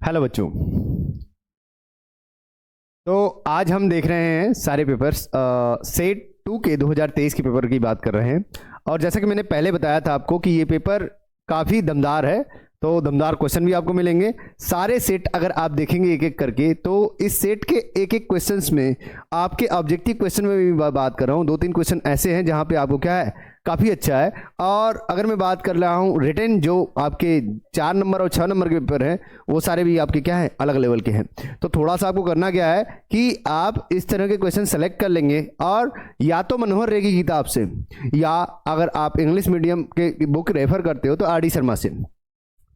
Hello बच्चों। तो आज हम देख रहे हैं सारे पेपर्स सेट 2 के 2023 के पेपर की बात कर रहे हैं। और जैसा कि मैंने पहले बताया था आपको कि ये पेपर काफ़ी दमदार है, तो दमदार क्वेश्चन भी आपको मिलेंगे। सारे सेट अगर आप देखेंगे एक एक करके तो इस सेट के एक एक क्वेश्चंस में आपके ऑब्जेक्टिव क्वेश्चन में भी बात कर रहा हूँ। 2-3 क्वेश्चन ऐसे हैं जहाँ पे आपको क्या है काफ़ी अच्छा है। और अगर मैं बात कर रहा हूँ रिटन, जो आपके 4 नंबर और 6 नंबर के पेपर हैं वो सारे भी आपके क्या है अलग लेवल के हैं। तो थोड़ा सा आपको करना क्या है कि आप इस तरह के क्वेश्चन सेलेक्ट कर लेंगे और या तो मनोहर रे की किताब से, या अगर आप इंग्लिश मीडियम के बुक रेफर करते हो तो आर डी शर्मा से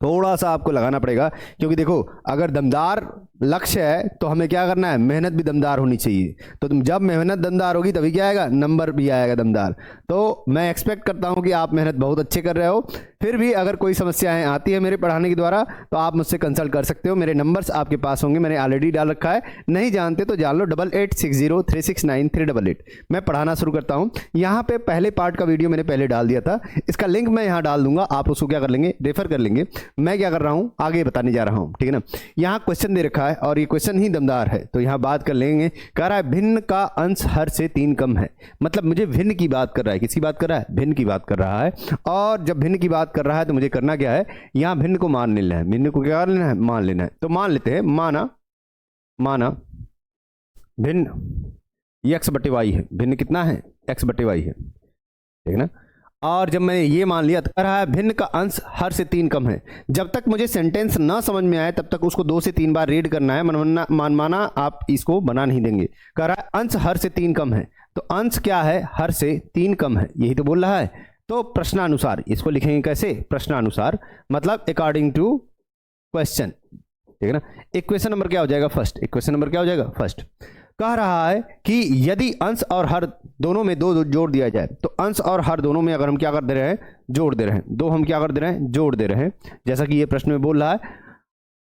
थोड़ा सा आपको लगाना पड़ेगा। क्योंकि देखो, अगर दमदार लक्ष्य है तो हमें क्या करना है, मेहनत भी दमदार होनी चाहिए। तो तुम जब मेहनत दमदार होगी तभी क्या आएगा, नंबर भी आएगा दमदार। तो मैं एक्सपेक्ट करता हूं कि आप मेहनत बहुत अच्छे कर रहे हो। फिर भी अगर कोई समस्याएं आती है मेरे पढ़ाने के द्वारा तो आप मुझसे कंसल्ट कर सकते हो। मेरे नंबर्स आपके पास होंगे, मैंने ऑलरेडी डाल रखा है। नहीं जानते तो जान लो 8860369388। मैं पढ़ाना शुरू करता हूँ। यहाँ पे पहले पार्ट का वीडियो मैंने पहले डाल दिया था, इसका लिंक मैं यहाँ डाल दूंगा, आप उसको क्या कर लेंगे, रेफर कर लेंगे। मैं क्या कर रहा हूँ आगे बताने जा रहा हूँ, ठीक है ना। यहाँ क्वेश्चन दे रखा है और ये क्वेश्चन ही दमदार है, तो यहाँ बात कर लेंगे। कह रहा है भिन्न का अंश हर से 3 कम है। मतलब मुझे भिन्न की बात कर रहा है। किसकी बात कर रहा है, भिन्न की बात कर रहा है। और जब भिन्न की बात कर रहा है तो मुझे करना क्या है, यहाँ भिन्न को मान लेना है। भिन्न को क्या लेना है, मान लेना है। तो मान लेते हैं, माना भिन्न x बटे वाई है। भिन्न कितना है, x बटे वाई है, ठीक है ना। और जब मैंने ये मान लिया तो कह रहा है भिन्न का अंश हर से 3 कम है। जब तक मुझे सेंटेंस ना समझ में आए तब तक उसको 2 से 3 बार रीड करना है। मनमाना आप इसको बना नहीं देंगे। कह रहा है अंश हर से 3 कम है, तो अंश क्या है, हर से 3 कम है, यही तो बोल रहा है। तो प्रश्नानुसार इसको लिखेंगे कैसे, प्रश्नानुसार, मतलब अकॉर्डिंग टू क्वेश्चन, ठीक है ना। इक्वेशन नंबर क्या हो जाएगा, फर्स्ट। इक्वेशन नंबर क्या हो जाएगा, फर्स्ट। कह रहा है कि यदि अंश और हर दोनों में 2 जोड़ दिया जाए, तो अंश और हर दोनों में अगर हम क्या कर दे रहे हैं, जोड़ दे रहे हैं। 2 हम क्या कर दे रहे हैं, जोड़ दे रहे हैं, जैसा कि ये प्रश्न में बोल रहा है।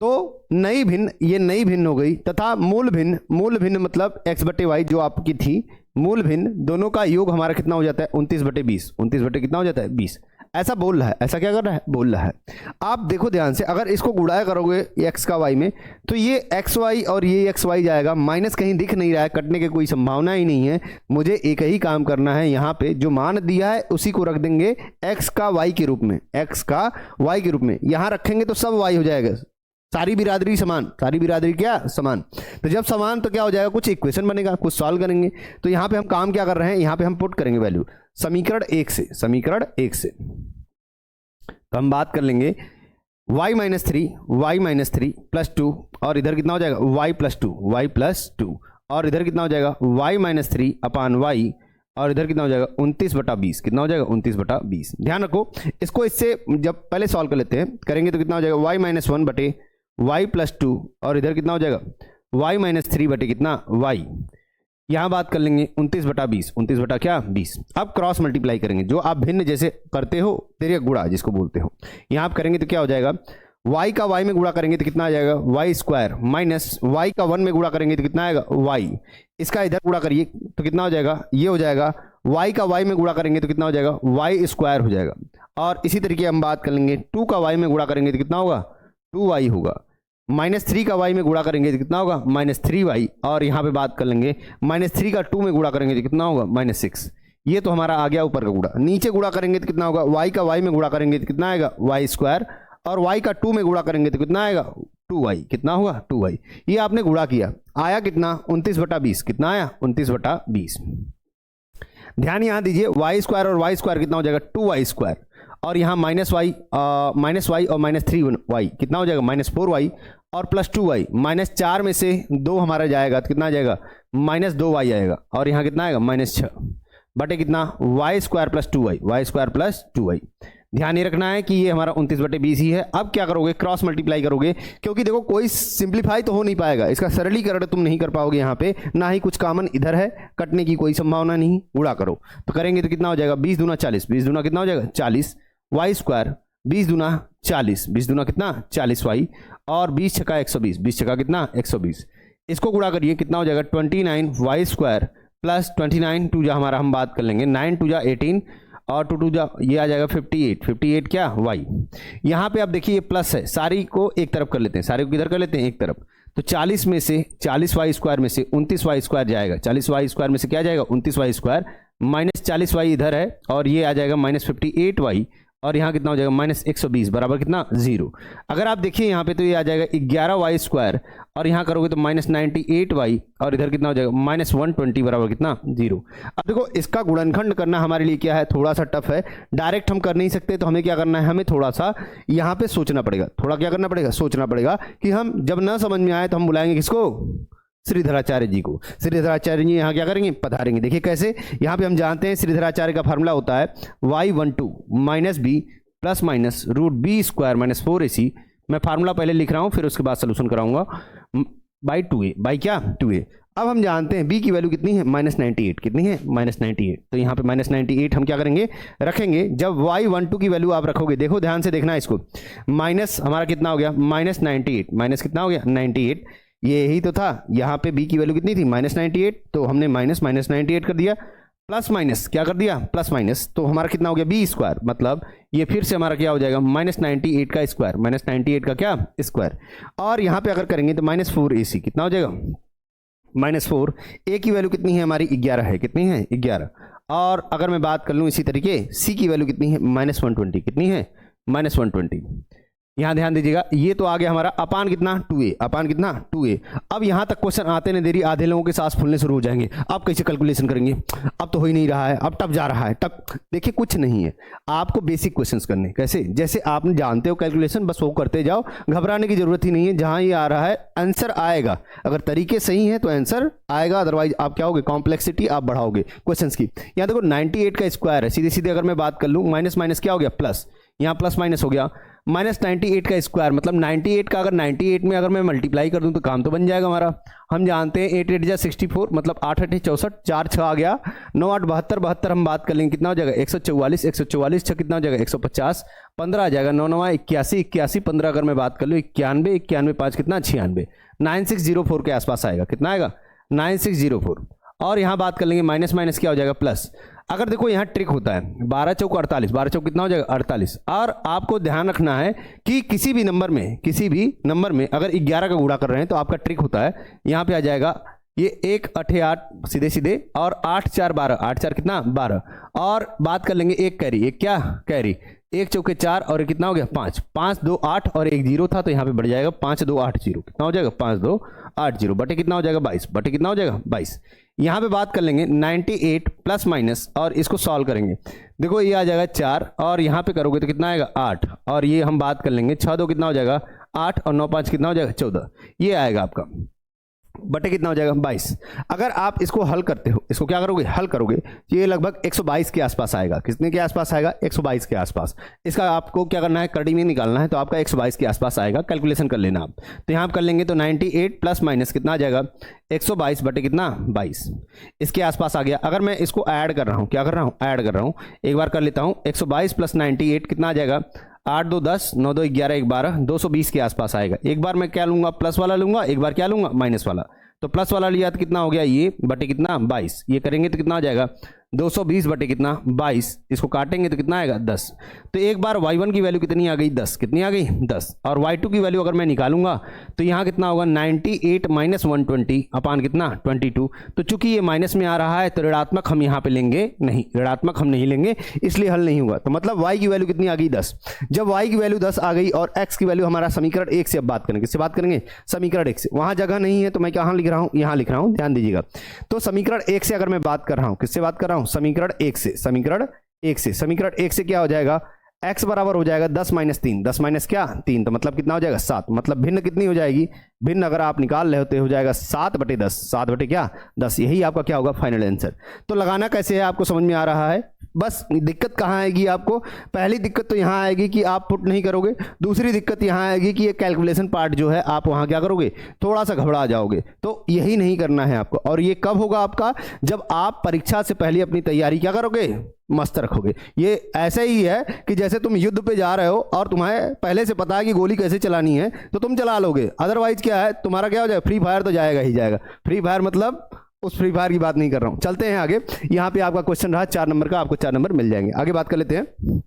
तो नई भिन्न, ये नई भिन्न हो गई, तथा मूल भिन्न। मूल भिन्न मतलब x बटे वाई जो आपकी थी, मूल भिन्न दोनों का योग हमारा कितना हो जाता है, 29 बटे 20। 29 बटे कितना हो जाता है, 20। ऐसा बोल रहा है, ऐसा क्या कर रहा है, बोल रहा है। आप देखो ध्यान से, अगर इसको गुड़ाया करोगे x का y में तो ये xy और ये xy जाएगा। माइनस कहीं दिख नहीं रहा है, कटने की कोई संभावना ही नहीं है। मुझे एक ही काम करना है, यहाँ पे जो मान दिया है उसी को रख देंगे x का y के रूप में, x का y के रूप में। यहाँ रखेंगे तो सब y हो जाएगा, सारी बिरादरी समान। सारी बिरादरी क्या, समान। तो जब समान तो क्या हो जाएगा, कुछ इक्वेशन बनेगा, कुछ सॉल्व करेंगे। तो यहाँ पे हम काम क्या कर रहे हैं, यहाँ पे हम पुट करेंगे वैल्यू समीकरण 1 से। समीकरण 1 से तो हम बात कर लेंगे y माइनस 3 प्लस 2, और इधर कितना हो जाएगा y प्लस 2, और इधर कितना हो जाएगा y माइनस 3 अपान y, और इधर कितना हो जाएगा 29 बटा 20। कितना हो जाएगा, 29 बटा 20। ध्यान रखो इसको, इससे जब पहले सॉल्व कर लेते हैं, करेंगे तो कितना हो जाएगा y माइनस 1 बटे y प्लस 2, और इधर कितना हो जाएगा y माइनस 3 बटे कितना y। यहाँ बात कर लेंगे 29 बटा 20, 29 बटा क्या 20। अब क्रॉस मल्टीप्लाई करेंगे, जो आप भिन्न जैसे करते हो, तेरे गुणा जिसको बोलते हो। यहाँ आप करेंगे तो क्या हो जाएगा, y का y में गुणा करेंगे तो कितना आ जाएगा y स्क्वायर, माइनस y का 1 में गुणा करेंगे तो कितना आएगा y। इसका इधर गुणा करिए तो कितना हो जाएगा, ये हो जाएगा y का y में गुणा करेंगे तो कितना हो जाएगा y स्क्वायर हो जाएगा। और इसी तरीके हम बात कर लेंगे 2 का y में गुणा करेंगे तो कितना होगा 2y होगा। माइनस 3 का y में गुणा करेंगे तो कितना होगा माइनस 3y। और यहाँ पे बात कर लेंगे माइनस 3 का 2 में गुणा करेंगे तो कितना होगा माइनस 6। ये तो हमारा आ गया ऊपर का गुणा। नीचे गुणा करेंगे तो कितना होगा, y का y में गुणा करेंगे तो कितना आएगा y स्क्वायर, और y का 2 में गुणा करेंगे तो कितना आएगा 2y। कितना होगा 2y। ये आपने गुणा किया, आया कितना 29 बटा 20। कितना आया 29 बटा 20। ध्यान यहाँ दीजिए, y स्क्वायर और y स्क्वायर कितना हो जाएगा 2y स्क्वायर, और यहाँ माइनस वाई और माइनस 3y कितना हो जाएगा माइनस 4y, और प्लस 2y। माइनस 4 में से 2 हमारा जाएगा तो कितना आ जाएगा माइनस 2y आएगा, और यहाँ कितना आएगा माइनस 6 बटे कितना y square plus 2y, y square plus 2y। ध्यान ये रखना है कि ये हमारा 29 बटे 20 ही है। अब क्या करोगे, क्रॉस मल्टीप्लाई करोगे, क्योंकि देखो कोई सिंप्लीफाई तो हो नहीं पाएगा, इसका सरलीकरण तुम नहीं कर पाओगे यहाँ पे, ना ही कुछ कॉमन इधर है, कटने की कोई संभावना नहीं। गुणा करो तो करेंगे तो कितना हो जाएगा 20 दूना 40, 20 दूना कितना हो जाएगा 40 y स्क्वायर, 20 दूना 40, 20 दूना कितना 40y, और 20 छक्का 120, 20 छक्का कितना 120। इसको गुणा करिए कितना हो जाएगा 29y स्क्वायर प्लस 29 टू जा हमारा हम बात कर लेंगे 9 टू जा 18, और 2 2 ये आ जाएगा 58, 58 क्या वाई। यहाँ पे आप देखिए ये प्लस है, सारी को एक तरफ कर लेते हैं, सारी को किधर कर लेते हैं, एक तरफ। तो 40 में से 40 वाई स्क्वायर में से 29 वाई स्क्वायर जाएगा, 40 वाई स्क्वायर में से क्या जाएगा 29 वाई स्क्वायर, माइनस 40 वाई इधर है और ये आ जाएगा माइनस 58 वाई, और यहाँ कितना हो जाएगा माइनस 120 बराबर कितना 0। अगर आप देखिए यहाँ पे तो ये आ जाएगा 11 वाई स्क्वायर, और यहाँ करोगे तो माइनस 98 वाई, और इधर कितना हो जाएगा माइनस 120 बराबर कितना 0। अब देखो इसका गुणनखंड करना हमारे लिए क्या है, थोड़ा सा टफ है, डायरेक्ट हम कर नहीं सकते, तो हमें क्या करना है, हमें थोड़ा सा यहाँ पे सोचना पड़ेगा, थोड़ा क्या करना पड़ेगा, सोचना पड़ेगा कि हम जब ना समझ में आए तो हम बुलाएंगे किसको, श्रीधराचार्य जी को। श्रीधराचार्य जी यहाँ क्या करेंगे, पधारेंगे। देखिए कैसे, यहाँ पे हम जानते हैं श्रीधराचार्य का फार्मूला होता है y12 minus B plus minus root B square minus 4ac। मैं फार्मूला पहले लिख रहा हूँ, फिर उसके बाद सोल्यूशन कराऊंगा, बाई 2a, बाई क्या 2a। अब हम जानते हैं b की वैल्यू कितनी है, माइनस 98, कितनी है माइनस 98। तो यहाँ पे माइनस 98 हम क्या करेंगे, रखेंगे। जब y12 की वैल्यू आप रखोगे, देखो ध्यान से देखना इसको, माइनस हमारा कितना हो गया माइनस 98, माइनस कितना हो गया 98, ये यही तो था। यहाँ पे b की वैल्यू कितनी थी माइनस 98, तो हमने माइनस माइनस 98 कर दिया, प्लस माइनस क्या कर दिया प्लस माइनस, तो हमारा कितना हो गया बी स्क्वायर, मतलब ये फिर से हमारा क्या हो जाएगा माइनस 98 का स्क्वायर, माइनस 98 का क्या स्क्वायर। और यहाँ पे अगर करेंगे तो माइनस 4ac कितना हो जाएगा माइनस 4। ए की वैल्यू कितनी है हमारी 11 है, कितनी है 11। और अगर मैं बात कर लूँ इसी तरीके, सी की वैल्यू कितनी है माइनस 120, कितनी है माइनस 120। यहाँ ध्यान दीजिएगा, ये तो आ गया हमारा अपान कितना 2a, अपान कितना 2a। अब यहाँ तक क्वेश्चन आते नहीं देरी, आधे लोगों के सांस फूलने शुरू हो जाएंगे, अब कैसे कैलकुलेशन करेंगे, अब तो हो ही नहीं रहा है, अब टफ जा रहा है, टफ। देखिए कुछ नहीं है, आपको बेसिक क्वेश्चंस करने, कैसे, जैसे आप जानते हो कैलकुलेशन, बस वो करते जाओ, घबराने की जरूरत ही नहीं है। जहाँ ये आ रहा है आंसर आएगा, अगर तरीके सही है तो आंसर आएगा, अदरवाइज आप क्या होगे, कॉम्प्लेक्सिटी आप बढ़ाओगे क्वेश्चंस की। यहाँ देखो 98 का स्क्वायर है, सीधे सीधे अगर मैं बात कर लूँ, माइनस माइनस क्या हो गया प्लस, यहाँ प्लस माइनस हो गया, माइनस 98 का स्क्वायर, मतलब 98 का अगर 98 में अगर मैं मल्टीप्लाई कर दूं तो काम तो बन जाएगा हमारा। हम जानते हैं 8 8 जा 64, मतलब 8 8 64, 4 6 आ गया, 9 8 72, 72 हम बात कर लेंगे कितना हो जाएगा 144, 144 6 कितना हो जाएगा 150, 15 आ जाएगा, 9 9 81, 81 15 अगर मैं बात कर लूँ 91, 91 5 कितना 96, 9604 के आसपास आएगा, कितना आएगा 9604। और यहाँ बात कर लेंगे माइनस माइनस क्या हो जाएगा प्लस। अगर देखो यहाँ ट्रिक होता है 12 चौक 48, 12 चौक कितना हो जाएगा 48। और आपको ध्यान रखना है कि किसी भी नंबर में अगर 11 का गुणा कर रहे हैं तो आपका ट्रिक होता है, यहाँ पे आ जाएगा ये 1 8 8 सीधे सीधे, और 8 4 12, 8 4 कितना 12। और बात कर लेंगे एक कैरी, एक क्या कैरी, 1 चौके 4 और कितना हो गया 5, 5 2 8 और 1 0 था, तो यहाँ पे बढ़ जाएगा 5 2 8 0, कितना हो जाएगा 5 2 8 0 बटे कितना हो जाएगा 22, बटे कितना हो जाएगा 22। यहाँ पे बात कर लेंगे 98 प्लस माइनस, और इसको सॉल्व करेंगे, देखो ये आ जाएगा 4, और यहाँ पे करोगे तो कितना आएगा 8, और ये हम बात कर लेंगे 6 2 कितना हो जाएगा 8, और 9 5 कितना हो जाएगा 14, ये आएगा आपका बटे कितना हो जाएगा 22। अगर आप इसको हल करते हो, इसको क्या करोगे हल करोगे, ये लगभग 122 के आसपास आएगा, कितने के आसपास आएगा 122 के आसपास। इसका आपको क्या करना है, कड़ी में निकालना है, तो आपका 122 के आसपास आएगा, कैलकुलेशन कर लेना आप। तो यहाँ आप कर लेंगे तो 98 प्लस माइनस कितना आ जाएगा 122 बटे कितना 22, इसके आसपास आ गया। अगर मैं इसको ऐड कर रहा हूँ, क्या कर रहा हूँ ऐड कर रहा हूँ, एक बार कर लेता हूँ, 122 प्लस 98 कितना आ जाएगा 8 2 10, 9 2 11 1 12, 220 के आसपास आएगा। एक बार मैं क्या लूंगा प्लस वाला लूंगा, एक बार क्या लूंगा माइनस वाला, तो प्लस वाला लिया तो कितना हो गया ये बटे कितना 22, ये करेंगे तो कितना हो जाएगा 220 बटे कितना 22, इसको काटेंगे तो कितना आएगा 10। तो एक बार y1 की वैल्यू कितनी आ गई 10, कितनी आ गई 10, और y2 की वैल्यू अगर मैं निकालूंगा तो यहाँ कितना होगा 98 माइनस 120 अपान कितना 22। तो चूंकि ये माइनस में आ रहा है तो ऋणात्मक हम यहाँ पे लेंगे नहीं, ऋणात्मक हम नहीं लेंगे, इसलिए हल नहीं हुआ। तो मतलब y की वैल्यू कितनी आ गई 10। जब y की वैल्यू 10 आ गई और x की वैल्यू हमारा समीकरण 1 से अब बात करेंगे, किससे बात करेंगे समीकरण 1 से। वहां जगह नहीं है तो मैं कहाँ लिख रहा हूँ, यहाँ लिख रहा हूँ, ध्यान दीजिएगा। तो समीकरण 1 से अगर मैं बात कर रहा हूँ, किससे बात कर रहा हूँ समीकरण 1 से, समीकरण 1 से, समीकरण 1 से क्या हो जाएगा x बराबर हो जाएगा 10 माइनस 3, 10 माइनस क्या 3, तो मतलब कितना हो जाएगा 7, मतलब भिन्न कितनी हो जाएगी, भिन्न अगर आप निकाल रहे होते हो जाएगा 7 बटे 10, 7 बटे क्या 10, यही आपका क्या होगा फाइनल आंसर। तो लगाना कैसे है आपको समझ में आ रहा है। बस दिक्कत कहाँ आएगी आपको, पहली दिक्कत तो यहाँ आएगी कि आप पुट नहीं करोगे, दूसरी दिक्कत यहाँ आएगी कि ये कैलकुलेशन पार्ट जो है आप वहाँ क्या करोगे थोड़ा सा घबरा जाओगे। तो यही नहीं करना है आपको, और ये कब होगा आपका, जब आप परीक्षा से पहले अपनी तैयारी क्या करोगे मस्त रखोगे। ये ऐसे ही है कि जैसे तुम युद्ध पे जा रहे हो और तुम्हें पहले से पता है कि गोली कैसे चलानी है तो तुम चला लोगे, अदरवाइज क्या है तुम्हारा क्या हो जाएगा फ्री फायर तो जाएगा ही जाएगा। फ्री फायर मतलब उस फ्री फायर की बात नहीं कर रहा हूं। चलते हैं आगे। यहां पे आपका क्वेश्चन रहा 4 नंबर का, आपको 4 नंबर मिल जाएंगे। आगे बात कर लेते हैं।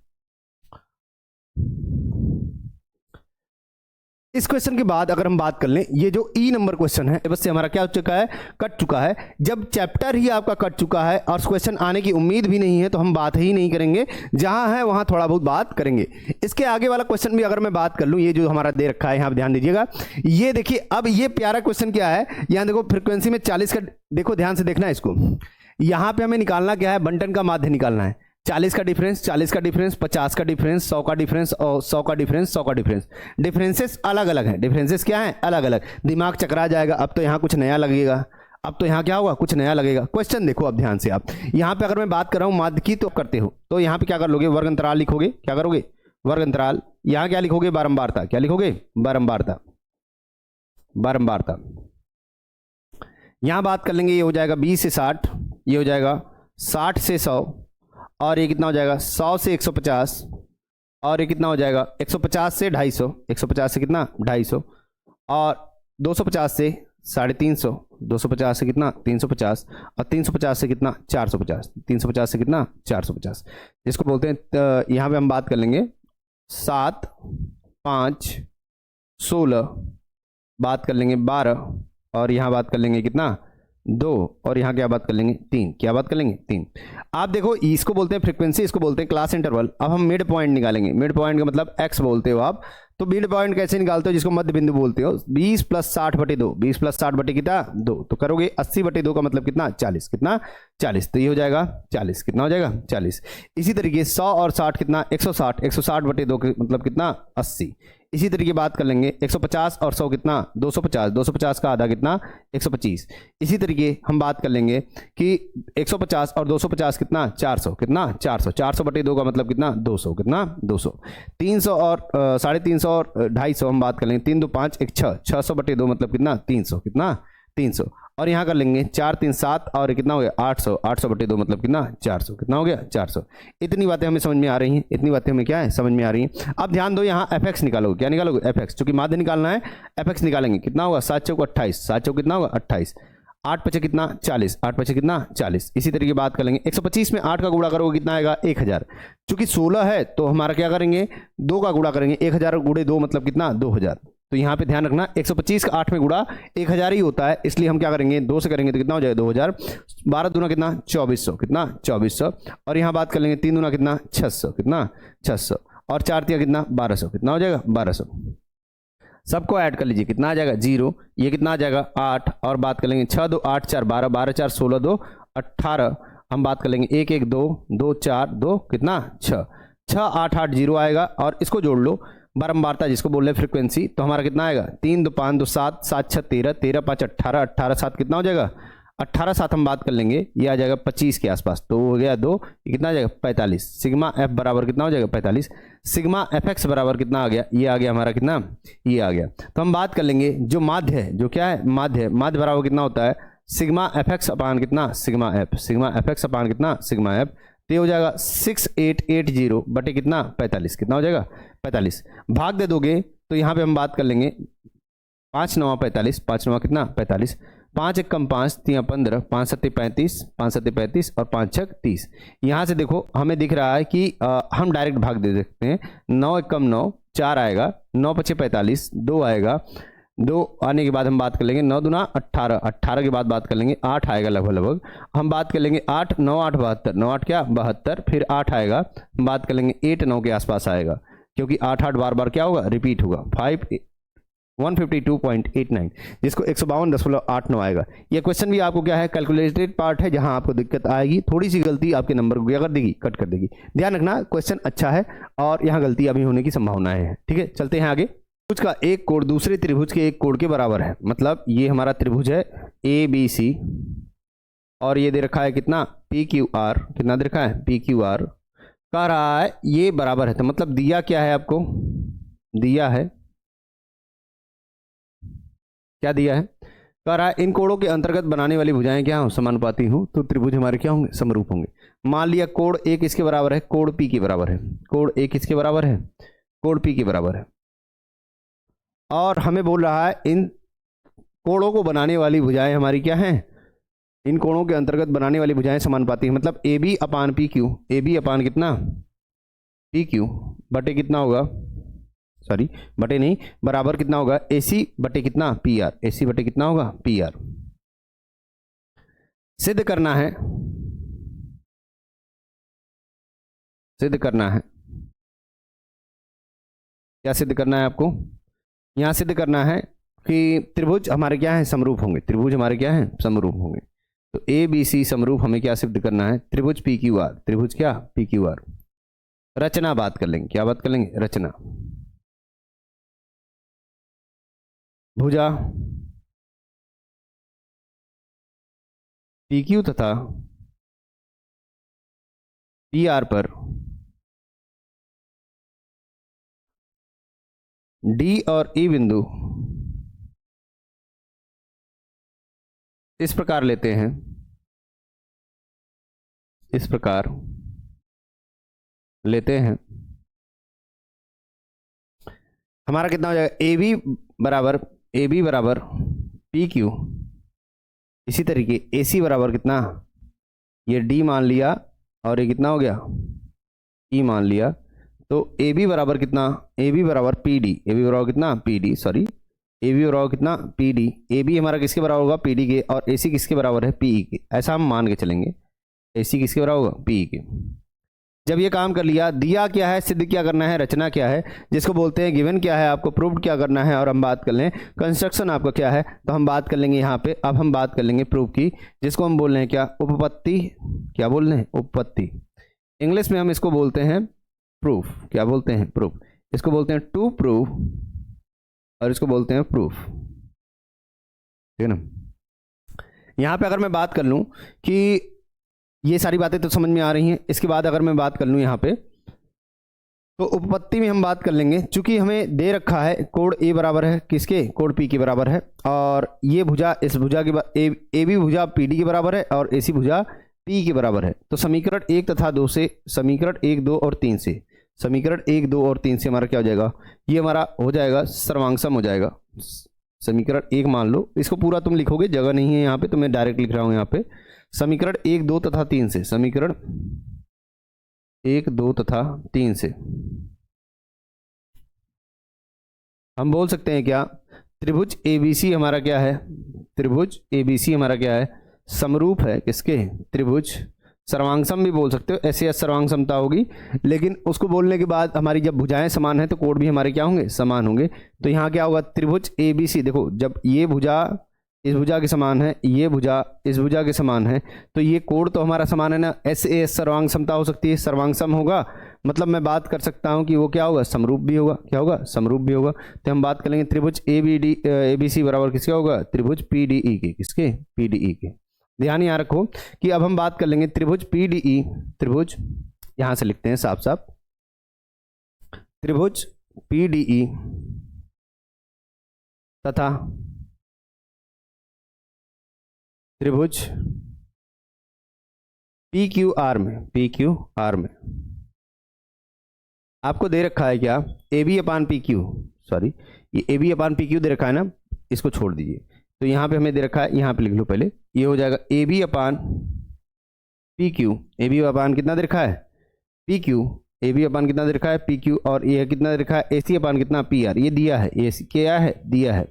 इस क्वेश्चन के बाद अगर हम बात कर लें, ये जो ई नंबर क्वेश्चन है बस से हमारा क्या हो चुका है, कट चुका है। जब चैप्टर ही आपका कट चुका है और क्वेश्चन आने की उम्मीद भी नहीं है तो हम बात ही नहीं करेंगे, जहां है वहां थोड़ा बहुत बात करेंगे। इसके आगे वाला क्वेश्चन भी अगर मैं बात कर लूं, ये जो हमारा दे रखा है यहां पर ध्यान दीजिएगा। ये देखिए, अब ये प्यारा क्वेश्चन क्या है, यहां देखो फ्रीक्वेंसी में 40 का, देखो ध्यान से देखना है इसको। यहां पर हमें निकालना क्या है, बंटन का माध्य निकालना है। 40 का डिफरेंस, 40 का डिफरेंस, 50 का डिफरेंस, 100 का डिफरेंस और 100 का डिफरेंस, 100 का डिफरेंस। डिफरेंसेस अलग अलग हैं। डिफरेंसेस क्या हैं, अलग अलग। दिमाग चकरा जाएगा। अब तो यहाँ कुछ नया लगेगा, अब तो यहाँ क्या होगा, कुछ नया लगेगा। क्वेश्चन देखो अब ध्यान से आप। यहाँ पे अगर मैं बात कर रहा हूँ माध्य की, तो करते हो तो यहाँ पे क्या कर लोगे, वर्ग अंतराल लिखोगे। क्या करोगे, वर्ग अंतराल। यहाँ क्या लिखोगे, बारंबारता। क्या लिखोगे, बारंबारता, बारंबारता। यहाँ बात कर लेंगे, ये हो जाएगा 20 से 60, ये हो जाएगा 60 से 100, और ये कितना हो जाएगा 100 से 150, और ये कितना हो जाएगा 150 से 250, 150 से कितना 250, और 250 से 350, 250 से कितना 350, और 350 से कितना 450, 350 से कितना 450, जिसको बोलते हैं। यहाँ पे हम बात कर लेंगे 7, 5, 16, बात कर लेंगे 12, और यहाँ बात कर लेंगे कितना 2, और यहाँ क्या बात कर लेंगे 3। क्या बात कर लेंगे 3। आप देखो, इसको बोलते हैं फ्रीक्वेंसी, इसको बोलते हैं क्लास इंटरवल। अब हम मिड पॉइंट निकालेंगे। मिड पॉइंट का मतलब x बोलते हो आप। तो मिड पॉइंट कैसे निकालते हो, जिसको मध्य बिंदु बोलते हो। 20 + 60/2, 20 + 60 कितना 2, तो करोगे 80/2 का मतलब कितना 40, कितना 40, तो ये हो जाएगा 40, कितना हो जाएगा 40। इसी तरीके 100 और 60 कितना 160, 160/2 का मतलब कितना 80। इसी तरीके बात कर लेंगे 150 और 100 कितना 250, 250 का आधा कितना 125। इसी तरीके हम बात कर लेंगे कि 150 और 250 कितना 400, कितना 400, 400/2 का मतलब कितना 200, कितना 200। 300 और 350 और 250 हम बात कर लेंगे। 3 2 5 1 6, 600/2 मतलब कितना 300, कितना 300। और यहाँ कर लेंगे 4 3 7, और कितना हो गया 800, 800/2 मतलब कितना 400, कितना हो गया 400। इतनी बातें हमें समझ में आ रही हैं, इतनी बातें हमें क्या है समझ में आ रही हैं। अब ध्यान दो, यहाँ fx निकालोगे। क्या निकालोगे fx, चूंकि माध्य निकालना है fx निकालेंगे। कितना होगा 7 चौक 28, 7 चौक कितना होगा 28, 8 पचे कितना 40, 8 पचे कितना 40। इसी तरीके बात कर लेंगे 125 में 8 का गुणा करोगे कितना आएगा 1000। चूंकि 16 है तो हमारा क्या करेंगे 2 का गुणा करेंगे। 1000 गुणे 2 मतलब कितना 2000। तो यहाँ पे ध्यान रखना 125 का 8 में गुणा 1000 ही होता है, इसलिए हम क्या करेंगे 2 से करेंगे तो कितना हो जाएगा 2000। 12 दूना कितना 2400, कितना 2400। और यहाँ बात कर लेंगे 3 दूना कितना 600, कितना 600, और 4 तिया कितना 1200, कितना हो जाएगा 1200। सबको ऐड कर लीजिए, कितना आ जाएगा 0, ये कितना आ जाएगा 8, और बात कर लेंगे 6 2 8 4 12, 12 4 16 2 18। हम बात कर लेंगे 1 1 2 2 4 2 कितना 6, 6 8 8 0 आएगा। और इसको जोड़ लो बारंबारता, जिसको बोल रहे फ्रीक्वेंसी, तो हमारा कितना आएगा 3 2 5 2 7, 7 6 13, 13 5 18, 18 7 कितना हो जाएगा 18 7। हम बात कर लेंगे ये आ जाएगा 25 के आसपास, तो हो गया 2, ये कितना आ जाएगा 45। सिग्मा एफ बराबर कितना हो जाएगा 45। सिग्मा एफ एक्स बराबर कितना आ गया, ये आ गया हमारा कितना, ये आ गया। तो हम बात कर लेंगे जो माध्य है, जो क्या है माध्य, माध्य बराबर कितना होता है सिग्मा एफ एक्स अपान कितना sigma F, sigma F X upon कितना सिग्मा एफ। तो ये हो जाएगा 6880 बटे कितना 45, कितना हो जाएगा 45। भाग दे दोगे तो यहाँ पे हम बात कर लेंगे 5 9 45, 5 9 कितना 45, 5 1 कम 5 3 15, 5 7 35, 5 7 35 और 5 6 30। यहाँ से देखो हमें दिख रहा है कि हम डायरेक्ट भाग दे सकते हैं। 9 1 कम 9 4 आएगा, 9 5 45, 2 आएगा, 2 आने के बाद हम बात कर लेंगे 9 दूना 18, 18 के बाद बात कर लेंगे 8 आएगा लगभग लगभग। हम बात कर लेंगे 8 9 8 72, 9 8 क्या 72, फिर 8 आएगा। हम बात कर लेंगे 8 9 के आसपास आएगा, क्योंकि 8 8 बार बार क्या होगा रिपीट होगा। 152.89, जिसको 152.89 आएगा। ये क्वेश्चन भी आपको क्या है कैलकुलेटेड पार्ट है, जहां आपको दिक्कत आएगी, थोड़ी सी गलती आपके नंबर को क्या कर देगी कट कर देगी। ध्यान रखना क्वेश्चन अच्छा है और यहाँ गलती अभी होने की संभावनाएं हैं। ठीक है, चलते हैं आगे। त्रिभुज का एक कोण दूसरे त्रिभुज के एक कोण के बराबर है। मतलब ये हमारा त्रिभुज है ABC और ये दे रखा है कितना PQR, कितना दे रखा है PQR, कह रहा है ये बराबर है। तो मतलब दिया क्या है आपको, दिया है क्या दिया है, कह रहा है इन कोणों के अंतर्गत बनाने वाली भुजाएं क्या हो समानुपाती हो, तो त्रिभुज हमारे क्या होंगे समरूप होंगे। मान लिया कोण A किसके बराबर है, कोण P के बराबर है, कोण A किसके बराबर है, कोण P के बराबर है। और हमें बोल रहा है इन कोणों को बनाने वाली भुजाएं हमारी क्या हैं इन कोणों के अंतर्गत बनाने वाली भुजाएं समानुपाती हैं, मतलब A B upon P Q, A B upon कितना पी क्यू बटे कितना होगा, सॉरी बटे नहीं, बराबर कितना होगा ए सी बटे कितना पी आर, ए सी बटे कितना होगा पी आर। सिद्ध करना है, सिद्ध करना है, क्या सिद्ध करना है आपको, यहां सिद्ध करना है कि त्रिभुज हमारे क्या है समरूप होंगे, त्रिभुज हमारे क्या है समरूप होंगे। तो ए बी सी समरूप हमें क्या सिद्ध करना है, त्रिभुज पी क्यू आर, त्रिभुज क्या पी क्यू आर। रचना बात कर लेंगे, क्या बात कर लेंगे, रचना। भुजा पी क्यू तथा पी आर पर डी और ई बिंदु इस प्रकार लेते हैं, इस प्रकार लेते हैं, हमारा कितना हो जाएगा ए बी बराबर पी क्यू, इसी तरीके ए सी बराबर कितना, ये डी मान लिया और ये कितना हो गया ई मान लिया। तो ए बी बराबर कितना, ए बी बराबर पी डी, ए बी बराबर कितना P D, sorry A B बराबर कितना पी डी, ए बी हमारा किसके बराबर होगा पी डी के, और ए सी किसके बराबर है पी ई के, ऐसा हम मान के चलेंगे, ए सी किसके बराबर होगा पी ई के। जब ये काम कर लिया, दिया क्या है, सिद्ध क्या करना है, रचना क्या है, जिसको बोलते हैं गिवन क्या है, आपको प्रूव्ड क्या करना है, और हम बात कर लें कंस्ट्रक्शन आपका क्या है, तो हम बात कर लेंगे यहाँ पे, अब हम बात कर लेंगे प्रूफ की, जिसको हम बोल रहे हैं क्या उपपत्ति, क्या बोल रहे हैं उपपत्ति, इंग्लिश में हम इसको बोलते हैं प्रूफ, क्या बोलते हैं प्रूफ, इसको बोलते हैं टू प्रूफ और इसको बोलते हैं प्रूफ, ठीक है ना। यहाँ पे अगर मैं बात कर लूँ कि ये सारी बातें तो समझ में आ रही हैं, इसके बाद अगर मैं बात कर लूँ यहाँ पे, तो उपपत्ति में हम बात कर लेंगे, चूंकि हमें दे रखा है कोण ए बराबर है किसके, कोण पी के बराबर है, और ये भुजा इस भुजा के ए बी भुजा पी डी के बराबर है और ए सी भुजा पी के बराबर है। तो समीकरण 1 तथा 2 से, समीकरण 1 2 और 3 से, समीकरण 1 2 और 3 से हमारा क्या हो जाएगा, ये हमारा हो जाएगा सर्वांगसम हो जाएगा। समीकरण 1 मान लो, इसको पूरा तुम लिखोगे, जगह नहीं है यहाँ पे तो मैं डायरेक्ट लिख रहा हूँ यहाँ पे, समीकरण 1 2 तथा 3 से, समीकरण 1 2 तथा 3 से हम बोल सकते हैं क्या, त्रिभुज एबीसी हमारा क्या है, त्रिभुज एबीसी हमारा क्या है समरूप है किसके, त्रिभुज, सर्वांगसम भी बोल सकते हो, ऐसे सर्वांग समता होगी, लेकिन उसको बोलने के बाद हमारी जब भुजाएं समान है तो कोण भी हमारे क्या होंगे समान होंगे। तो यहाँ क्या होगा, त्रिभुज एबीसी, देखो जब ये भुजा इस भुजा के समान है, ये भुजा इस भुजा के समान है, तो ये कोण तो हमारा समान है ना, एस ए एस सर्वांग समता हो सकती है, सर्वांगसम होगा, मतलब मैं बात कर सकता हूँ कि वो क्या होगा समरूप भी होगा, क्या होगा समरूप भी होगा। तो हम बात करेंगे त्रिभुज ए बी सी बराबर किसका होगा, त्रिभुज पी डी ई के, किसके पी डी ई के। ध्यान यहाँ रखो कि अब हम बात कर लेंगे त्रिभुज पी डी ई, त्रिभुज यहां से लिखते हैं साफ साफ, त्रिभुज पी डी ई तथा त्रिभुज पी क्यू आर में, पी क्यू आर में आपको दे रखा है क्या, A B upon P Q, sorry ये A B upon P Q दे रखा है ना, इसको छोड़ दीजिए। तो यहाँ पे हमें दे रखा है, यहाँ पे लिख लो पहले, ये हो जाएगा A B upon P Q, A B upon कितना दे रखा है P Q, A B upon कितना दे रखा है पी क्यू, और ये कितना दे रखा है ए सी अपान कितना पी आर, ये दिया है, ए सी क्या है दिया है।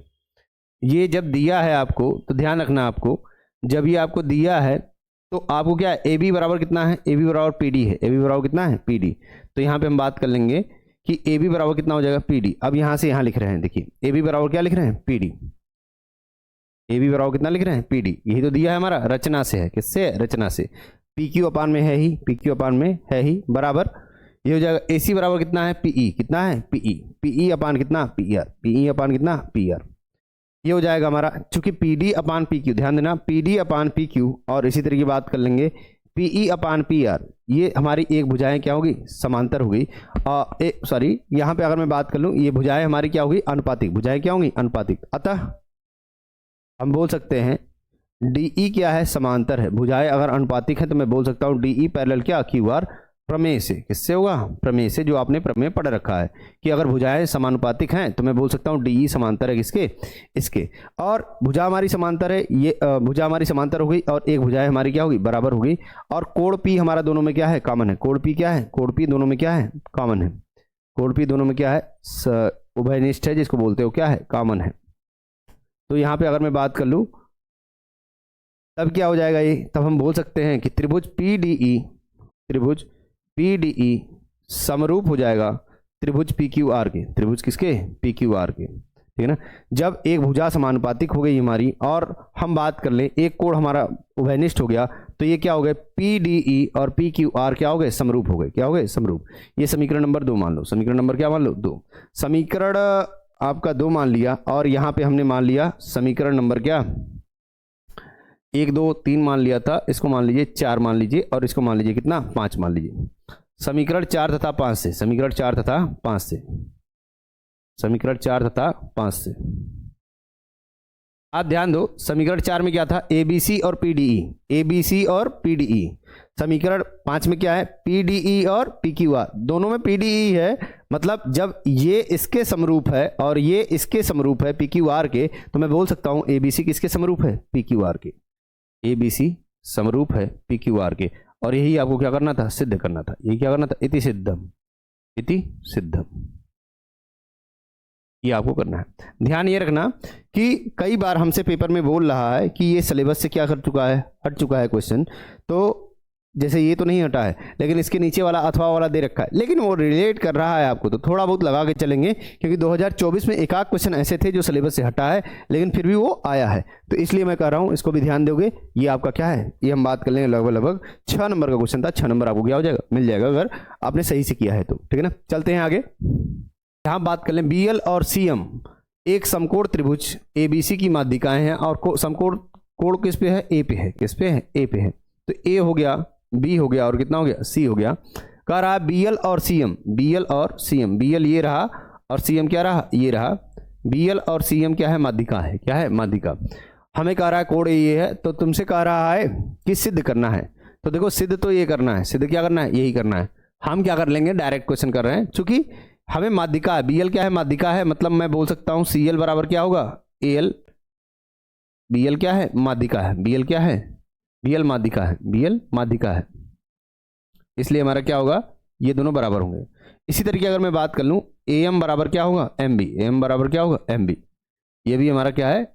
ये जब दिया है आपको तो ध्यान रखना, आपको जब ये आपको दिया है तो आपको क्या है, ए बी बराबर कितना है, ए बी बराबर पी डी है, ए बी बराबर कितना है पी डी। तो यहाँ पे हम बात कर लेंगे कि ए बी बराबर कितना हो जाएगा पी डी। अब यहाँ से यहाँ लिख रहे हैं, देखिए ए बी बराबर क्या लिख रहे हैं पी डी, ए बी बराबर कितना लिख रहे हैं पी डी, यही तो दिया है हमारा, रचना से है, किससे रचना से, पी क्यू अपान में है ही, पी क्यू अपान में है ही, बराबर ये हो जाएगा ए सी बराबर कितना है पी ई, कितना है पी ई, पी ई अपान कितना पी आर, पी ई अपान कितना पी आर, ये हो जाएगा हमारा, चूंकि पी डी अपान पी क्यू, ध्यान देना पी डी अपान पी क्यू, और इसी तरीके बात कर लेंगे पी ई अपान पी आर, ये हमारी एक भुजाएं क्या होगी समांतर होगी, सॉरी यहाँ पे अगर मैं बात कर लूँ, ये भुजाएं हमारी क्या होगी अनुपातिक, भुजाएं क्या होंगी अनुपातिक, अतः हम बोल सकते हैं डी ई क्या है समांतर है, भुजाएं अगर अनुपातिक है तो मैं बोल सकता हूँ डी ई पैरेलल क्या क्यू आर प्रमेय से। किससे होगा? प्रमेय से। जो आपने प्रमेय पढ़ रखा है कि अगर भुजाएं समानुपातिक हैं तो मैं बोल सकता हूँ डी समांतर है किसके? इसके। और भुजा हमारी समांतर है, ये भुजा हमारी समांतर हो गई और एक भुजाएं हमारी क्या होगी? बराबर हो गई। और कोण पी हमारा दोनों में क्या है? कॉमन है। कोण पी क्या है? कोण पी दोनों में क्या है? कॉमन है। कोण पी दोनों में क्या है? उभयनिष्ठ है, जिसको बोलते हो क्या है? कॉमन है। तो यहाँ पे अगर मैं बात कर लूँ तब क्या हो जाएगा ये? तब हम बोल सकते हैं कि त्रिभुज त्रिभुज PDE समरूप हो जाएगा त्रिभुज PQR के। त्रिभुज किसके? PQR के। ठीक है ना। जब एक भुजा समानुपातिक हो गई हमारी और हम बात कर लें एक कोण हमारा उभयनिष्ठ हो गया तो ये क्या हो गए? PDE और PQR क्या हो गए? समरूप हो गए। क्या हो गए? समरूप। ये समीकरण नंबर 2 मान लो। समीकरण नंबर क्या मान लो? 2। समीकरण आपका 2 मान लिया और यहाँ पे हमने मान लिया समीकरण नंबर क्या? 1 2 3 मान लिया था, इसको मान लीजिए 4 मान लीजिए और इसको मान लीजिए कितना? 5 मान लीजिए। समीकरण 4 तथा 5 से, समीकरण 4 तथा 5 से, समीकरण 4 तथा 5 से आप ध्यान दो। समीकरण 4 में क्या था? ABC और PDE, ABC और PDE। समीकरण 5 में क्या है? PDE और PQR। दोनों में PDE है, मतलब जब ये इसके समरूप है और ये इसके समरूप है PQR के, तो मैं बोल सकता हूं ABC किसके समरूप है? PQR के। ABC समरूप है PQR के। और यही आपको क्या करना था? सिद्ध करना था। ये क्या करना था? इति सिद्धम, इति सिद्धम। ये आपको करना है। ध्यान ये रखना कि कई बार हमसे पेपर में बोल रहा है कि ये सिलेबस से क्या कर चुका है? हट चुका है क्वेश्चन। तो जैसे ये तो नहीं हटा है लेकिन इसके नीचे वाला अथवा वाला दे रखा है, लेकिन वो रिलेट कर रहा है आपको, तो थोड़ा बहुत लगा के चलेंगे क्योंकि 2024 में एक आध क्वेश्चन ऐसे थे जो सिलेबस से हटा है लेकिन फिर भी वो आया है। तो इसलिए मैं कह रहा हूँ इसको भी ध्यान दोगे। ये आपका क्या है? ये हम बात कर लेंगे लगभग 6 नंबर का क्वेश्चन था। 6 नंबर आपको क्या हो जाएगा? मिल जाएगा अगर आपने सही से किया है तो। ठीक है ना। चलते हैं आगे। यहाँ बात कर लें BL और CM एक समकोण त्रिभुज ABC की माध्यिकाएं हैं और समकोण कोण किस पे है? A पे है। किस पे है? A पे है। तो A हो गया, B हो गया और कितना हो गया? C हो गया। कह रहा है BL और CM, BL और CM, BL ये रहा और CM क्या रहा? ये रहा। BL और CM क्या है? माध्यिका है। क्या है? माध्यिका। हमें कह रहा है कोण ये है, तो तुमसे कह रहा है कि सिद्ध करना है। तो देखो सिद्ध तो ये करना है, सिद्ध क्या करना है? यही करना है। हम क्या कर लेंगे? डायरेक्ट क्वेश्चन कर रहे हैं चूंकि हमें माध्यिका है। BL क्या है? माध्यिका है, मतलब मैं बोल सकता हूं CL बराबर क्या होगा? AL। BL क्या है? माध्यिका है। BL क्या है? BL माध्यिका है। BL माध्यिका है, इसलिए हमारा क्या होगा? ये दोनों बराबर होंगे। इसी तरीके अगर मैं बात कर लूं AM बराबर क्या होगा? MB। AM बराबर क्या होगा? MB। ये भी हमारा क्या है?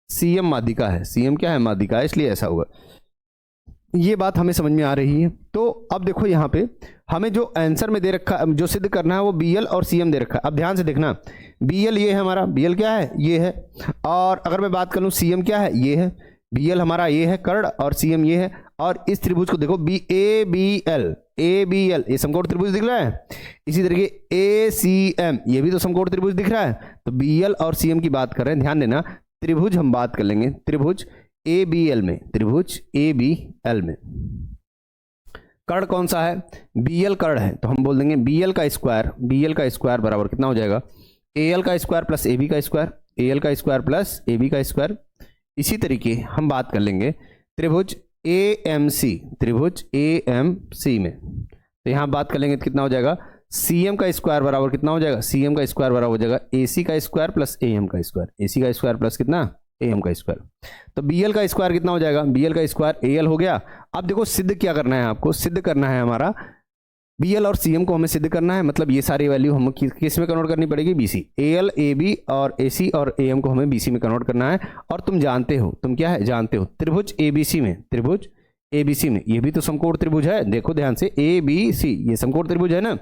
CM माध्यिका है। CM क्या है? माध्यिका है, इसलिए ऐसा होगा। ये बात हमें समझ में आ रही है। तो अब देखो यहाँ पे हमें जो आंसर में दे रखा, जो सिद्ध करना है वो BL और CM दे रखा है। अब ध्यान से देखना, BL ये है हमारा, BL क्या है? ये है। और अगर मैं बात कर लूँ CM क्या है? ये है। BL हमारा ये है कर्ण और CM ये है। और इस त्रिभुज को देखो ABL, ये समकोण त्रिभुज दिख रहा है। इसी तरीके ACM ये भी तो समकोण त्रिभुज दिख रहा है। तो BL और CM की बात कर रहे हैं, ध्यान देना। त्रिभुज हम बात कर लेंगे त्रिभुज ABL में, त्रिभुज ABL में कर्ण कौन सा है? BL कर्ण है, तो हम बोल देंगे BL का स्क्वायर बराबर कितना हो जाएगा? AL का स्क्वायर प्लस AB का स्क्वायर, AL का स्क्वायर प्लस AB का स्क्वायर। इसी तरीके हम बात कर लेंगे त्रिभुज AMC, त्रिभुज AMC में, तो यहां बात कर लेंगे तो कितना हो जाएगा? CM का स्क्वायर बराबर कितना हो जाएगा? CM का स्क्वायर बराबर हो जाएगा AC का स्क्वायर प्लस AM का स्क्वायर, AC का स्क्वायर प्लस कितना? AM का स्क्वायर। तो BL का स्क्वायर कितना हो जाएगा? BL का स्क्वायर AL हो गया। अब देखो सिद्ध क्या करना है आपको? सिद्ध करना है हमारा BL और CM को हमें सिद्ध करना है, मतलब ये सारी वैल्यू हम किस में कन्वर्ट करनी पड़ेगी? BC। AL AB और AC और AM को हमें BC में कन्वर्ट करना है। और तुम जानते हो, तुम क्या है? जानते हो त्रिभुज ABC में, त्रिभुज ABC में ये भी तो समकोण त्रिभुज है। देखो ध्यान से ABC ये समकोण त्रिभुज है ना।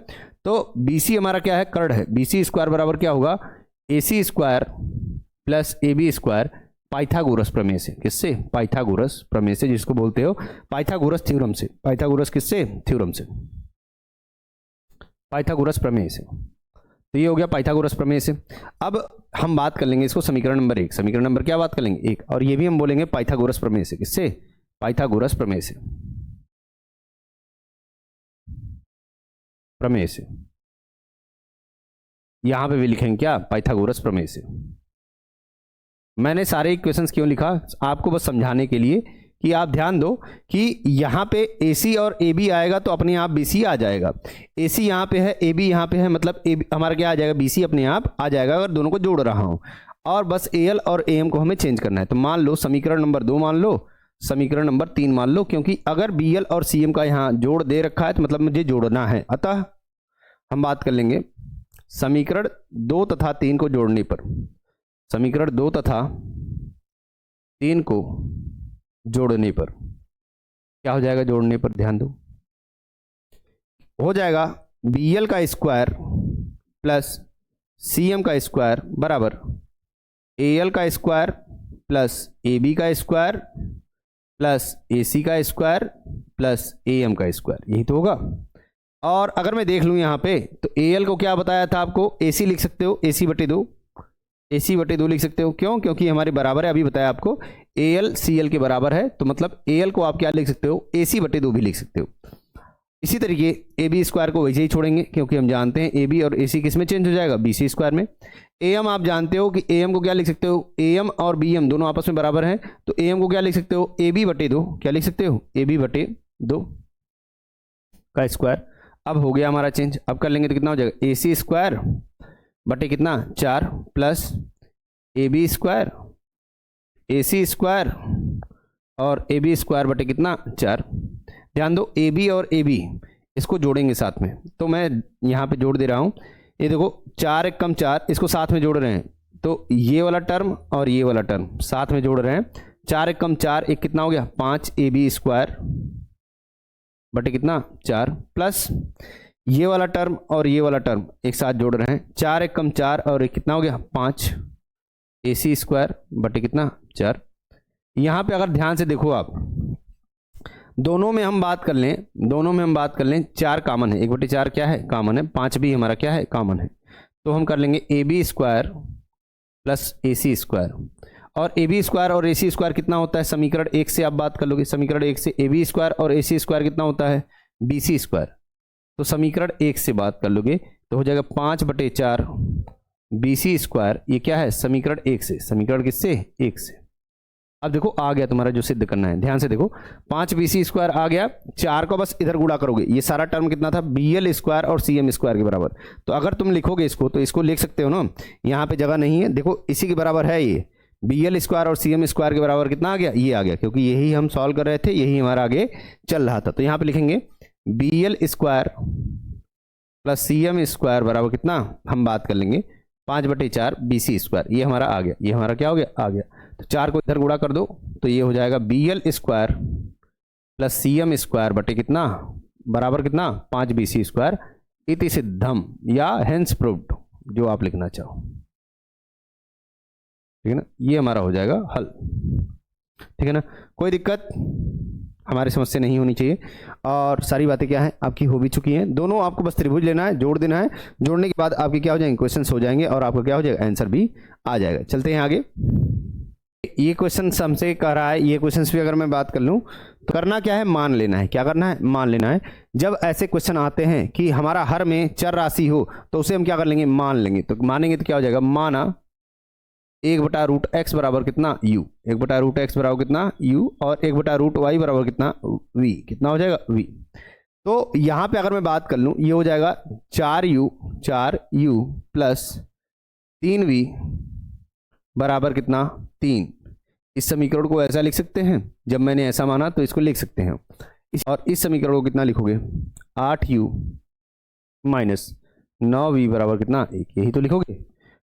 तो BC हमारा क्या है? कर्ण है। BC स्क्वायर बराबर क्या होगा? AC square plus AB square Pythagoras प्रमेय से। किससे? पाइथागोरस प्रमेय से, जिसको बोलते हो पाइथागोरस थ्योरम से। पाइथागोरस किससे? थ्योरम से, पाइथागोरस प्रमेय से। तो ये हो गया पाइथागोरस प्रमेय से। अब हम बात कर लेंगे इसको समीकरण नंबर 1। समीकरण नंबर क्या बात कर लेंगे? 1। और ये भी हम बोलेंगे पाइथागोरस प्रमेय से। किससे? पाइथागोरस प्रमेय से, प्रमेय से। यहां पे भी लिखेंगे क्या? पाइथागोरस प्रमेय से। मैंने सारे इक्वेशंस क्यों लिखा? आपको बस समझाने के लिए कि आप ध्यान दो कि यहाँ पे AC और AB आएगा तो अपने आप BC आ जाएगा। AC यहाँ पे है, AB यहाँ पे है, मतलब AB हमारा क्या आ जाएगा, BC अपने आप आ जाएगा अगर दोनों को जोड़ रहा हूँ। और बस AL और AM को हमें चेंज करना है। तो मान लो समीकरण नंबर 2 मान लो, समीकरण नंबर 3 मान लो, क्योंकि अगर BL और CM का यहाँ जोड़ दे रखा है तो मतलब मुझे जोड़ना है। अतः हम बात कर लेंगे समीकरण 2 तथा 3 को जोड़ने पर, समीकरण 2 तथा 3 को जोड़ने पर क्या हो जाएगा, जोड़ने पर ध्यान दो, हो जाएगा BL का स्क्वायर प्लस CM का स्क्वायर बराबर AL का स्क्वायर प्लस AB का स्क्वायर प्लस AC का स्क्वायर प्लस AM का स्क्वायर, यही तो होगा। और अगर मैं देख लूँ यहाँ पे तो AL को क्या बताया था आपको, AC लिख सकते हो, AC बटे 2, AC बटे 2 लिख सकते हो। क्यों? क्योंकि हमारे बराबर है, अभी बताया आपको AL CL के बराबर है, तो मतलब AL को आप क्या लिख सकते हो, AC बटे 2 भी लिख सकते हो। इसी तरीके AB स्क्वायर को वैसे ही छोड़ेंगे, क्योंकि हम जानते हैं AB और AC किस में चेंज हो जाएगा, BC स्क्वायर में। AM आप जानते हो कि AM को क्या लिख सकते हो, AM और BM दोनों आपस में बराबर हैं, तो AM को क्या लिख सकते हो, AB बटे 2, क्या लिख सकते हो, AB बटे 2 का स्क्वायर। अब हो गया हमारा चेंज। अब कर लेंगे तो कितना हो जाएगा, AC स्क्वायर बटे कितना 4 plus AB square, AC square और AB स्क्वायर बटे कितना 4। ध्यान दो AB और AB इसको जोड़ेंगे साथ में, तो मैं यहाँ पे जोड़ दे रहा हूँ। ये देखो 4 एक कम 4, इसको साथ में जोड़ रहे हैं, तो ये वाला टर्म और ये वाला टर्म साथ में जोड़ रहे हैं। 4 एक कम 4, एक कितना हो गया 5 AB स्क्वायर बटे कितना 4 प्लस ये वाला टर्म और ये वाला टर्म एक साथ जोड़ रहे हैं। 4 एक कम 4 और एक कितना हो गया 5 AC स्क्वायर बटे कितना 4। यहाँ पे अगर ध्यान से देखो आप, दोनों में हम बात कर लें, दोनों में हम बात कर लें, 4 कॉमन है, 1/4 क्या है कॉमन है, 5 भी हमारा क्या है कॉमन है, तो हम कर लेंगे AB square plus AC square. और AB स्क्वायर और AC स्क्वायर कितना होता है, समीकरण 1 से आप बात कर लोगे, समीकरण 1 से AB स्क्वायर और AC स्क्वायर कितना होता है BC स्क्वायर। तो समीकरण 1 से बात कर लोगे तो हो जाएगा 5/4 BC स्क्वायर, ये क्या है समीकरण 1 से, समीकरण किससे 1 से। अब देखो आ गया तुम्हारा जो सिद्ध करना है, ध्यान से देखो 5 BC स्क्वायर आ गया, 4 को बस इधर गुणा करोगे, ये सारा टर्म कितना था BL स्क्वायर और CM स्क्वायर के बराबर। तो अगर तुम लिखोगे इसको तो इसको लिख सकते हो ना, यहाँ पे जगह नहीं है, देखो इसी के बराबर है, ये BL स्क्वायर और CM स्क्वायर के बराबर कितना आ गया, ये आ गया, क्योंकि यही हम सॉल्व कर रहे थे, यही हमारा आगे चल रहा था। तो यहाँ पे लिखेंगे BL square plus CM square बराबर कितना, हम बात कर लेंगे 5/4 BC स्क्वायर, ये हमारा आ गया, ये हमारा क्या हो गया आ गया। तो 4 को इधर गुणा कर दो तो ये हो जाएगा BL square plus CM square बटे कितना बराबर कितना 5 BC स्क्वायर इति सिद्धम या हेंस प्रूव्ड, जो आप लिखना चाहो, ठीक है ना। ये हमारा हो जाएगा हल, ठीक है ना। कोई दिक्कत हमारी समस्या नहीं होनी चाहिए, और सारी बातें क्या है आपकी हो भी चुकी हैं। दोनों आपको बस त्रिभुज लेना है, जोड़ देना है, जोड़ने के बाद आपके क्या हो जाएंगे क्वेश्चंस हो जाएंगे, और आपका क्या हो जाएगा आंसर भी आ जाएगा। चलते हैं आगे। ये क्वेश्चन हमसे कह रहा है, ये क्वेश्चंस भी अगर मैं बात कर लूँ तो करना क्या है, मान लेना है। क्या करना है, मान लेना है। जब ऐसे क्वेश्चन आते हैं कि हमारा हर में चर राशि हो तो उसे हम क्या कर लेंगे, मान लेंगे। तो मानेंगे तो क्या हो जाएगा, माना 1/√x बराबर कितना u, 1/√x बराबर कितना u, और 1/√y बराबर कितना v, कितना हो जाएगा v। तो यहाँ पे अगर मैं बात कर लूँ, ये हो जाएगा 4u प्लस 3v बराबर कितना 3। इस समीकरण को ऐसा लिख सकते हैं, जब मैंने ऐसा माना तो इसको लिख सकते हैं। और इस समीकरण को कितना लिखोगे, 8u माइनस 9v बराबर कितना 1, यही तो लिखोगे।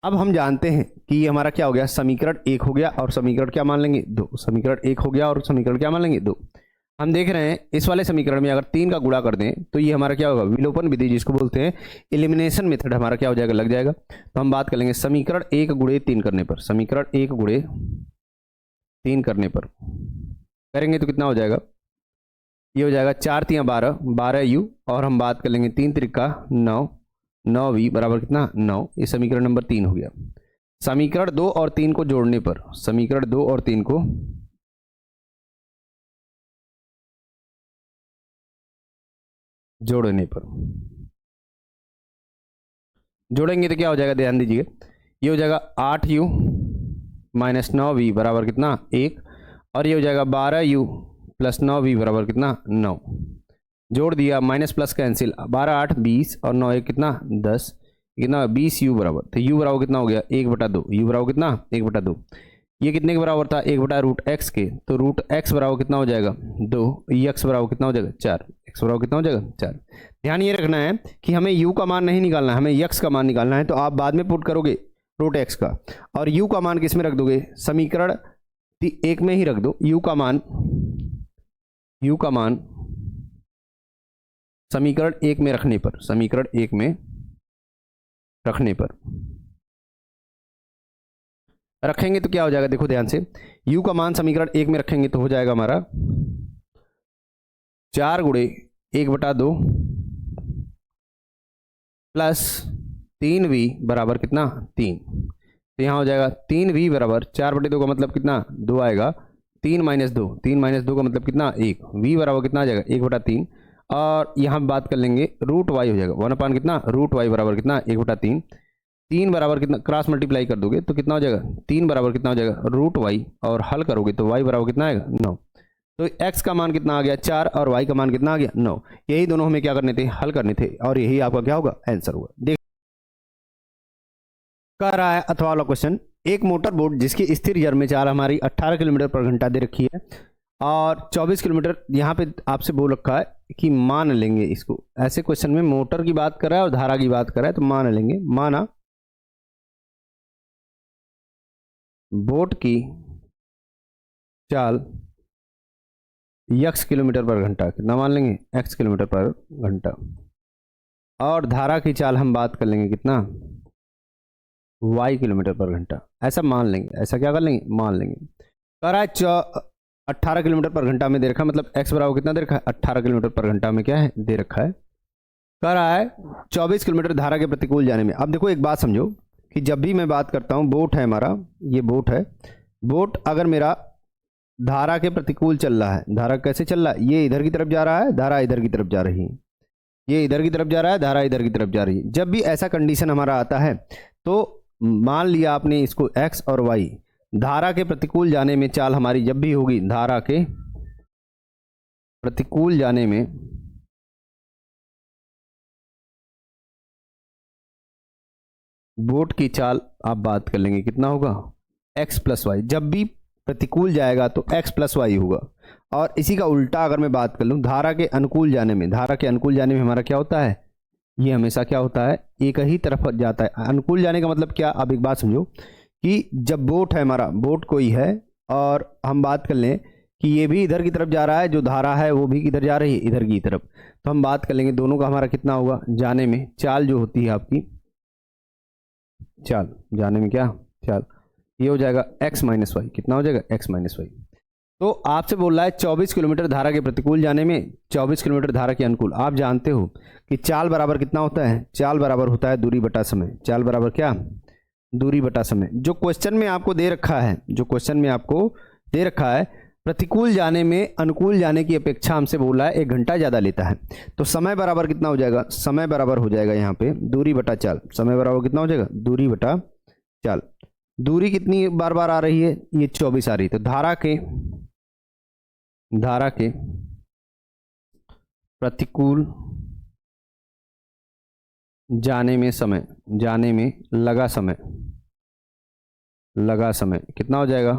अब हम जानते हैं कि ये हमारा क्या हो गया, समीकरण 1 हो गया, और समीकरण क्या मान लेंगे 2, समीकरण 1 हो गया और समीकरण क्या मान लेंगे 2। हम देख रहे हैं इस वाले समीकरण में अगर 3 का गुणा कर दें तो ये हमारा क्या होगा, विलोपन विधि जिसको बोलते हैं, एलिमिनेशन मेथड हमारा क्या हो जाएगा, लग जाएगा। तो हम बात कर लेंगे समीकरण 1 गुणे 3 करने पर, समीकरण 1 गुणे 3 करने पर करेंगे तो कितना हो जाएगा, ये हो जाएगा 4 × 3 = 12u, और हम बात कर लेंगे 3 × 3 = 9, 9v बराबर कितना 9। ये समीकरण नंबर 3 हो गया। समीकरण 2 और 3 को जोड़ने पर, समीकरण 2 और 3 को जोड़ने पर जोड़ेंगे तो क्या हो जाएगा, ध्यान दीजिए, ये हो जाएगा 8u माइनस 9v बराबर कितना 1, और ये हो जाएगा 12u प्लस 9v बराबर कितना 9। जोड़ दिया, माइनस प्लस कैंसिल, 12 8 20 और 9 1 कितना 10, कितना 20u बराबर। तो u बराबर कितना हो गया 1/2, u बराबर कितना 1/2। ये कितने के बराबर था 1/√x के, तो रूट x बराबर कितना हो जाएगा 2, x बराबर कितना हो जाएगा 4, x बराबर कितना हो जाएगा 4। ध्यान ये रखना है कि हमें u का मान नहीं निकालना है, हमें x का मान निकालना है। तो आप बाद में पुट करोगे रूट x का, और u का मान किस में रख दोगे, समीकरण 1 में ही रख दो। u का मान समीकरण 1 में रखने पर, समीकरण 1 में रखने पर रखेंगे तो क्या हो जाएगा, देखो ध्यान से, u का मान समीकरण 1 में रखेंगे तो हो जाएगा हमारा 4 गुणे 1/2 प्लस 3v बराबर कितना 3। तो यहाँ हो जाएगा 3v बराबर 4/2 का मतलब कितना 2 आएगा, 3 - 2, 3 - 2 का मतलब कितना 1, v बराबर कितना आ जाएगा 1/3। और यहाँ बात कर लेंगे रूट y हो जाएगा 1 कितना रूट y बराबर कितना 1/3। 3 बराबर कितना क्रॉस मल्टीप्लाई कर दोगे तो कितना हो जाएगा 3 बराबर कितना हो जाएगा रूट y, और हल करोगे तो y बराबर कितना आएगा 9। तो x का मान कितना आ गया 4 और y का मान कितना आ गया 9। यही दोनों हमें क्या करने थे, हल करने थे, और यही आपका क्या होगा आंसर होगा। देख कह रहा है अथवा वाला क्वेश्चन, एक मोटर बोट जिसकी स्थिर जड़ में चाल हमारी 18 किलोमीटर पर घंटा दे रखी है और 24 किलोमीटर यहाँ पे आपसे बोल रखा है कि मान लेंगे इसको। ऐसे क्वेश्चन में मोटर की बात कर रहा है और धारा की बात कर रहा है तो मान लेंगे। माना बोट की चाल x किलोमीटर पर घंटा, कितना मान लेंगे x किलोमीटर पर घंटा, और धारा की चाल हम बात कर लेंगे कितना y किलोमीटर पर घंटा। ऐसा मान लेंगे, ऐसा क्या कर लेंगे मान लेंगे। कह रहा है 18 किलोमीटर पर घंटा में दे रखा है, मतलब x बराबर कितना दे रखा है 18 किलोमीटर पर घंटा में क्या है दे रखा है। कह रहा है 24 किलोमीटर धारा के प्रतिकूल जाने में। अब देखो एक बात समझो कि जब भी मैं बात करता हूँ, बोट है हमारा, ये बोट है, बोट अगर मेरा धारा के प्रतिकूल चल रहा है, धारा कैसे चल रहा है, ये इधर की तरफ जा रहा है, धारा इधर की तरफ जा रही है, ये इधर की तरफ जा रहा है, धारा इधर की तरफ जा रही है। जब भी ऐसा कंडीशन हमारा आता है तो मान लिया आपने इसको x और y, धारा के प्रतिकूल जाने में चाल हमारी जब भी होगी, धारा के प्रतिकूल जाने में बोट की चाल आप बात कर लेंगे कितना होगा x + y। जब भी प्रतिकूल जाएगा तो x + y होगा। और इसी का उल्टा अगर मैं बात कर लूँ, धारा के अनुकूल जाने में, धारा के अनुकूल जाने में हमारा क्या होता है, ये हमेशा क्या होता है एक ही तरफ जाता है। अनुकूल जाने का मतलब क्या, अब एक बात समझो कि जब बोट है हमारा, बोट कोई है और हम बात कर लें कि ये भी इधर की तरफ जा रहा है, जो धारा है वो भी किधर जा रही है इधर की तरफ, तो हम बात कर लेंगे दोनों का हमारा कितना होगा जाने में चाल जो होती है आपकी चाल, जाने में क्या चाल, ये हो जाएगा x - y। कितना हो जाएगा x - y। तो आपसे बोल रहा है 24 किलोमीटर धारा के प्रतिकूल जाने में, 24 किलोमीटर धारा के अनुकूल। आप जानते हो कि चाल बराबर कितना होता है, चाल बराबर होता है दूरी बटा समय। चाल बराबर क्या, दूरी बटा समय। जो क्वेश्चन में आपको दे रखा है, जो क्वेश्चन में आपको दे रखा है, प्रतिकूल जाने में अनुकूल जाने की अपेक्षा हमसे बोला है 1 घंटा ज़्यादा लेता है, तो समय बराबर कितना हो जाएगा, समय बराबर हो जाएगा यहाँ पे दूरी बटा चाल। समय बराबर कितना हो जाएगा दूरी बटा चाल। दूरी कितनी बार बार आ रही है, ये 24 आ रही है। तो धारा के प्रतिकूल जाने में समय, जाने में लगा समय, लगा समय कितना हो जाएगा,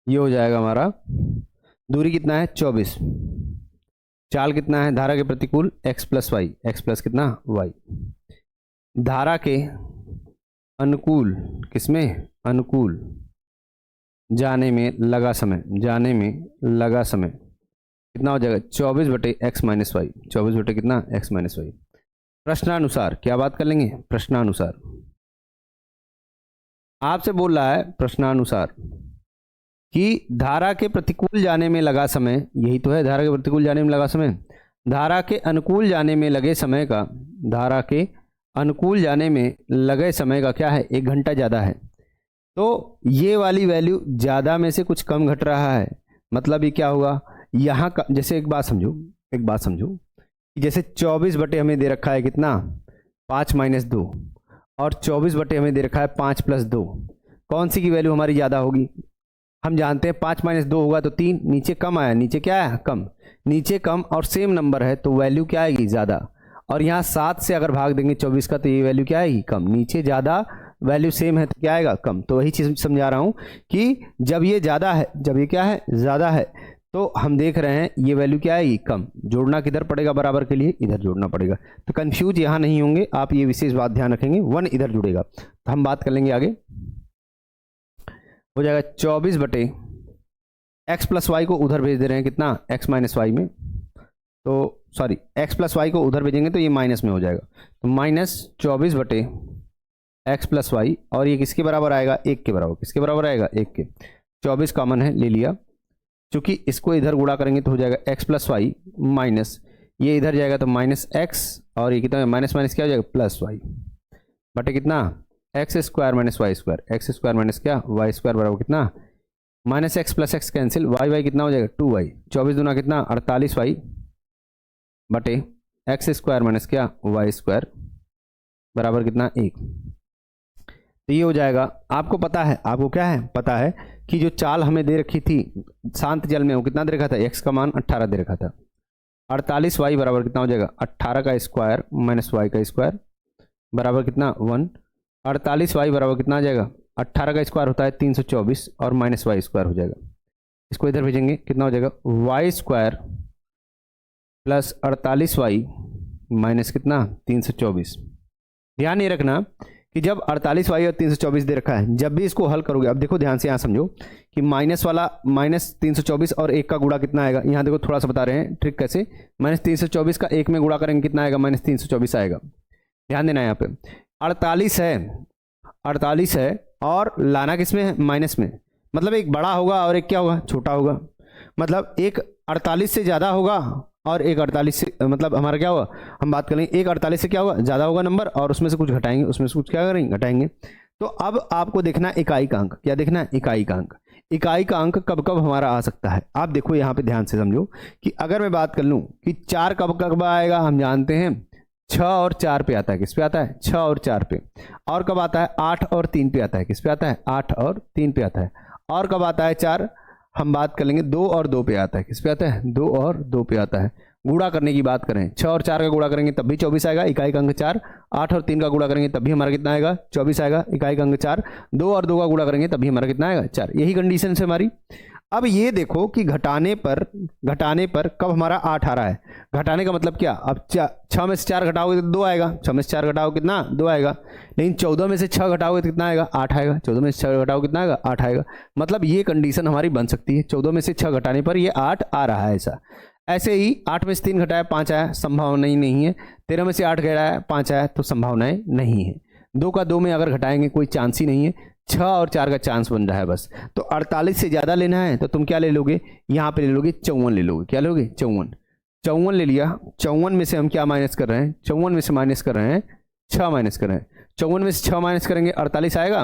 ये हो जाएगा हमारा दूरी कितना है 24, चाल कितना है धारा के प्रतिकूल x + y, x + कितना y। धारा के अनुकूल, किसमें अनुकूल जाने में लगा समय, जाने में लगा समय कितना हो जाएगा 24/x - y, 24 कितना x - y। प्रश्नानुसार क्या बात कर लेंगे, प्रश्नानुसार आपसे बोल रहा है प्रश्नानुसार कि धारा के प्रतिकूल जाने में लगा समय, यही तो है धारा के प्रतिकूल जाने में लगा समय, धारा के अनुकूल जाने में लगे समय का, धारा के अनुकूल जाने में लगे समय का क्या है 1 घंटा ज़्यादा है। तो ये वाली वैल्यू ज़्यादा में से कुछ कम घट रहा है, मतलब ये क्या होगा यहाँ का, जैसे एक बात समझो, एक बात समझो कि जैसे 24 बटे हमें दे रखा है कितना 5 - 2 और 24 बटे हमें दे रखा है 5 + 2, कौन सी की वैल्यू हमारी ज़्यादा होगी, हम जानते हैं 5 माइनस 2 होगा तो 3, नीचे कम आया, नीचे क्या आया कम, नीचे कम और सेम नंबर है तो वैल्यू क्या आएगी ज़्यादा। और यहाँ 7 से अगर भाग देंगे 24 का तो ये वैल्यू क्या आएगी कम, नीचे ज़्यादा वैल्यू सेम है तो क्या आएगा कम। तो वही चीज़ समझा रहा हूँ कि जब ये ज़्यादा है, जब ये क्या है ज़्यादा है, तो हम देख रहे हैं ये वैल्यू क्या आएगी कम। जोड़ना किधर पड़ेगा बराबर के लिए, इधर जोड़ना पड़ेगा। तो कंफ्यूज यहाँ नहीं होंगे आप, ये विशेष बात ध्यान रखेंगे, 1 इधर जुड़ेगा। तो हम बात कर लेंगे आगे, हो जाएगा 24 बटे एक्स प्लस वाई को उधर भेज दे रहे हैं कितना, एक्स माइनस वाई में, तो सॉरी एक्स प्लस वाई को उधर भेजेंगे तो ये माइनस में हो जाएगा। तो माइनस 24 बटे एक्स प्लस वाई, और ये किसके बराबर आएगा 1 के बराबर, किसके बराबर आएगा 1 के। 24 कॉमन है ले लिया, क्योंकि इसको इधर गुणा करेंगे तो हो जाएगा एक्स प्लस वाई माइनस, ये इधर जाएगा तो माइनस एक्स, और ये कितना माइनस माइनस क्या हो जाएगा प्लस वाई बटे कितना X square minus Y square, X square minus क्या वाई स्क्वायर बराबर कितना minus X plus X cancel, Y Y कितना हो जाएगा 2y, 24 दूना कितना 48 वाई बटे एक्स स्क्वायर माइनस क्या वाई स्क्वायर बराबर कितना 1। तो ये हो जाएगा। आपको पता है, आपको क्या है पता है कि जो चाल हमें दे रखी थी शांत जल में वो कितना दे रखा था, x का मान 18 दे रखा था। 48 वाई बराबर कितना हो जाएगा 18 का स्क्वायर माइनस वाई का स्क्वायर बराबर कितना 1। 48 वाई बराबर कितना आ जाएगा, 18 का स्क्वायर होता है 324 और माइनस वाई स्क्वायर हो जाएगा। इसको इधर भेजेंगे कितना हो जाएगा Y square plus 48 Y minus कितना 324। ध्यान ये रखना कि जब 48 वाई और 324 दे रखा है, जब भी इसको हल करोगे, अब देखो ध्यान से यहाँ समझो कि माइनस वाला माइनस 324 और 1 का गुणा कितना आएगा, यहाँ देखो थोड़ा सा बता रहे हैं ट्रिक कैसे, माइनस 324 का 1 में गुणा करेंगे कितना आएगा माइनस 324 आएगा। ध्यान देना है यहाँ पे 48 है और लाना किस में है माइनस में, मतलब एक बड़ा होगा और एक क्या होगा छोटा होगा, मतलब एक 48 से ज़्यादा होगा और एक 48 से, मतलब हमारा क्या होगा, हम बात करेंगे एक 48 से क्या होगा ज़्यादा होगा नंबर और उसमें से कुछ घटाएंगे, उसमें से कुछ क्या करेंगे घटाएंगे। तो अब आपको देखना है इकाई का अंक, क्या देखना है इकाई का अंक। इकाई का अंक कब कब हमारा आ सकता है, आप देखो यहाँ पे ध्यान से समझो कि अगर मैं बात कर लूँ कि 4 कब कब आएगा, हम जानते हैं 6 और 4 पे आता है, किस पे आता है 6 और 4 पे। और कब आता है 8 और 3 पे आता है, किस पे आता है 8 और 3 पे आता है। और कब आता है 4, हम बात कर लेंगे 2 और 2 पे आता है, किस पे आता है 2 और 2 पे आता है। गुणा करने की बात करें 6 और 4 का गुणा करेंगे तब भी 24 आएगा, इकाई का अंक 4। 8 और 3 का गुणा करेंगे तब भी हमारा कितना आएगा 24 आएगा, इकाई का अंक 4। 2 और 2 का गुणा करेंगे तब भी हमारा कितना आएगा 4। यही कंडीशन है हमारी। अब ये देखो कि घटाने पर कब हमारा 8 आ रहा है, घटाने का मतलब क्या, अब 6 में से 4 घटाओगे तो 2 आएगा, 6 में से 4 घटाओगे कितना 2 आएगा, लेकिन 14 में से 6 घटाओगे तो कितना आएगा 8 आएगा, 14 में से 6 घटाओगे कितना आएगा 8 आएगा। मतलब ये कंडीशन हमारी बन सकती है, 14 में से 6 घटाने पर ये 8 आ रहा है ऐसा। ऐसे ही 8 में से 3 घटाया 5 आया, संभावना ही नहीं है। 13 में से 8 घटाया 5 आया तो संभावनाएं नहीं है। 2 का 2 में अगर घटाएंगे कोई चांस ही नहीं है, 6 और 4 का चांस बन रहा है बस। तो 48 से ज़्यादा लेना है तो तुम क्या ले लोगे, यहाँ पे ले लोगे 54 ले लोगे, क्या लोगे 54 ले लिया। 54 में से हम क्या माइनस कर रहे हैं, 54 में से माइनस कर रहे हैं 6 माइनस कर रहे हैं। 54 में से 6 माइनस करेंगे 48 आएगा,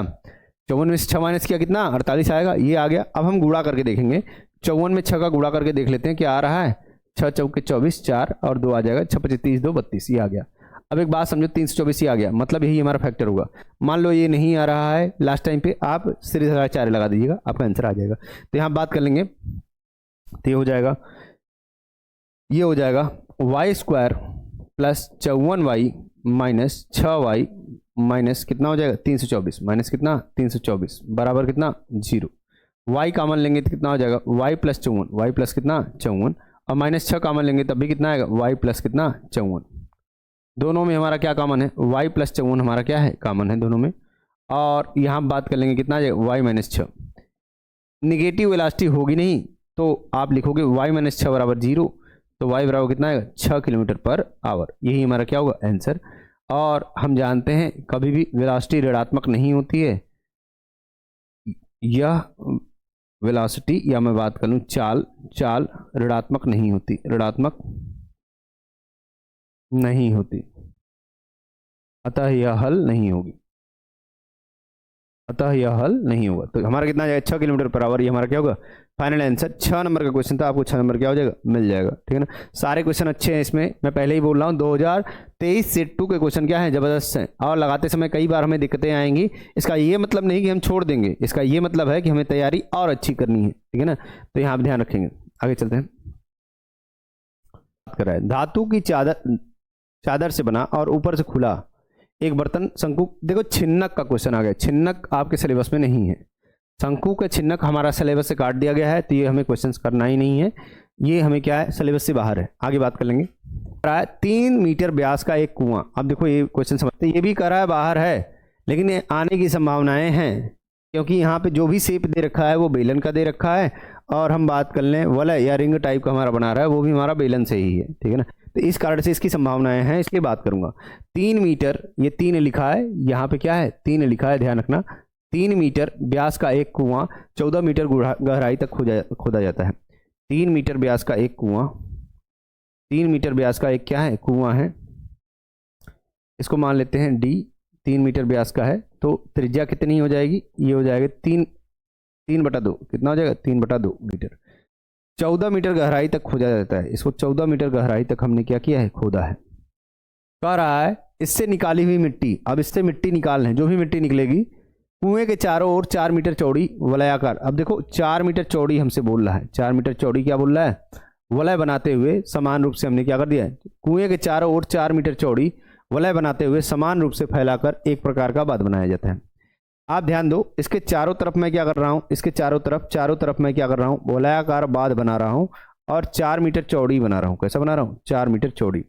54 में से 6 माइनस किया कितना 48 आएगा, ये आ गया। अब हम गुणा करके देखेंगे, 54 में 6 का गुणा करके देख लेते हैं क्या आ रहा है, 6 चौके 24, 4 और 2 आ जाएगा, 6 25 30 2 32, ये आ गया। अब एक बात समझो 324 ही आ गया, मतलब यही हमारा फैक्टर होगा। मान लो ये नहीं आ रहा है लास्ट टाइम पे, आप सीरीज लगा 4 लगा दीजिएगा, आपका आंसर आ जाएगा। तो यहाँ बात कर लेंगे तो ये हो जाएगा Y square plus 54y minus 6y minus कितना हो जाएगा 324, माइनस कितना 324 बराबर कितना 0। y कामन लेंगे तो कितना हो जाएगा y प्लस 54, y प्लस कितना 54, और माइनस 6 कामन लेंगे तब भी कितना आएगा y प्लस कितना 54। दोनों में हमारा क्या कॉमन है, y प्लस 54 हमारा क्या है कॉमन है दोनों में। और यहाँ बात कर लेंगे कितना आ जाएगा y माइनस 6। निगेटिव वेलोसिटी होगी नहीं तो आप लिखोगे y माइनस 6 बराबर 0, तो y बराबर कितना आएगा 6 किलोमीटर पर आवर। यही हमारा क्या होगा आंसर। और हम जानते हैं कभी भी वेलोसिटी ऋणात्मक नहीं होती है, यह वेलोसिटी या मैं बात करूँ चाल ऋणात्मक नहीं होती, ऋणात्मक नहीं होती, अतः यह हल नहीं होगी। अतः यह हल नहीं होगा। तो हमारा कितना आ जाएगा 6 किलोमीटर पर आवर, ये हमारा क्या होगा फाइनल आंसर। 6 नंबर का क्वेश्चन था, आपको 6 नंबर क्या हो जाएगा मिल जाएगा, ठीक है ना। सारे क्वेश्चन अच्छे हैं इसमें, मैं पहले ही बोल रहा हूँ 2023 सेट 2 के क्वेश्चन क्या है जबरदस्त हैं, और लगाते समय कई बार हमें दिक्कतें आएंगी। इसका ये मतलब नहीं कि हम छोड़ देंगे, इसका ये मतलब है कि हमें तैयारी और अच्छी करनी है, ठीक है ना। तो यहाँ आप ध्यान रखेंगे। आगे चलते हैं। बात कर रहा है धातु की चादर से बना और ऊपर से खुला एक बर्तन शंकु। देखो छिन्नक का क्वेश्चन आ गया, छिन्नक आपके सिलेबस में नहीं है, शंकु का छिन्नक हमारा सिलेबस से काट दिया गया है, तो ये हमें क्वेश्चंस करना ही नहीं है, ये हमें क्या है सिलेबस से बाहर है। आगे बात कर लेंगे। 3 मीटर व्यास का एक कुआं। अब देखो ये क्वेश्चन समझते हैं, ये भी कह रहा है बाहर है, लेकिन ये आने की संभावनाएं हैं, क्योंकि यहाँ पे जो भी शेप दे रखा है वो बेलन का दे रखा है, और हम बात कर लें वलय या रिंग टाइप का हमारा बना रहा है वो भी हमारा बेलन से ही है, ठीक है ना। तो इस कारण से इसकी संभावनाएं हैं, इसलिए बात करूंगा। 3 मीटर, ये 3 लिखा है, यहाँ पे क्या है 3 लिखा है, ध्यान रखना। 3 मीटर व्यास का एक कुआं 14 मीटर गहराई तक खोदा जाता है। 3 मीटर व्यास का एक कुआं, 3 मीटर व्यास का एक क्या है कुआं है, इसको मान लेते हैं डी। 3 मीटर व्यास का है, तो त्रिज्या कितनी हो जाएगी, ये हो जाएगा 3/2, कितना हो जाएगा 3/2 मीटर। 14 मीटर गहराई तक खोदा जाता है, इसको 14 मीटर गहराई तक हमने क्या किया है खोदा है। कह रहा है इससे निकाली हुई मिट्टी, अब इससे मिट्टी निकालना है, जो भी मिट्टी निकलेगी कुएं के चारों ओर 4 मीटर चौड़ी वलयाकार। अब देखो 4 मीटर चौड़ी हमसे बोल रहा है, 4 मीटर चौड़ी क्या बोल रहा है वलय बनाते हुए समान रूप से हमने क्या कर दिया है, कुएं के चारों ओर 4 मीटर चौड़ी वलय बनाते हुए समान रूप से फैलाकर एक प्रकार का बांध बनाया जाता है। आप ध्यान दो, इसके चारों तरफ मैं क्या कर रहा हूं, इसके चारों तरफ मैं क्या कर रहा हूं वलयाकार बांध बना रहा हूं, और 4 मीटर चौड़ी बना रहा हूं। कैसा बना रहा हूं 4 मीटर चौड़ी,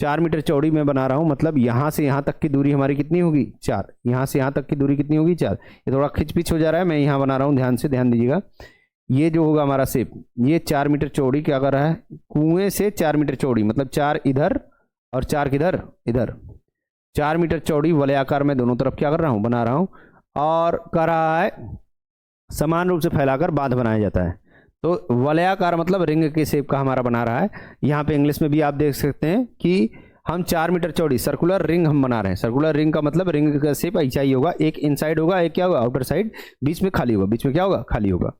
4 मीटर चौड़ी में बना रहा हूं, मतलब यहां से यहां तक की दूरी हमारी कितनी होगी 4, यहां से यहां तक की दूरी कितनी होगी 4। ये थोड़ा खिंच-पिच हो जा रहा है, मैं यहां बना रहा हूं, ध्यान से ध्यान दीजिएगा। ये जो होगा हमारा शेप, ये 4 मीटर चौड़ी क्या कर रहा है, कुएं से 4 मीटर चौड़ी, मतलब 4 इधर और 4 किधर इधर, 4 मीटर चौड़ी वलयाकार में दोनों तरफ क्या कर रहा हूं बना रहा हूं, और कह रहा है समान रूप से फैलाकर बांध बनाया जाता है। तो वलयाकार मतलब रिंग के शेप का हमारा बना रहा है। यहाँ पे इंग्लिश में भी आप देख सकते हैं कि हम 4 मीटर चौड़ी सर्कुलर रिंग हम बना रहे हैं। सर्कुलर रिंग का मतलब रिंग का शेप ऐसा ही होगा, एक इनसाइड होगा, एक क्या होगा आउटर साइड, बीच में खाली होगा, बीच में क्या होगा खाली होगा।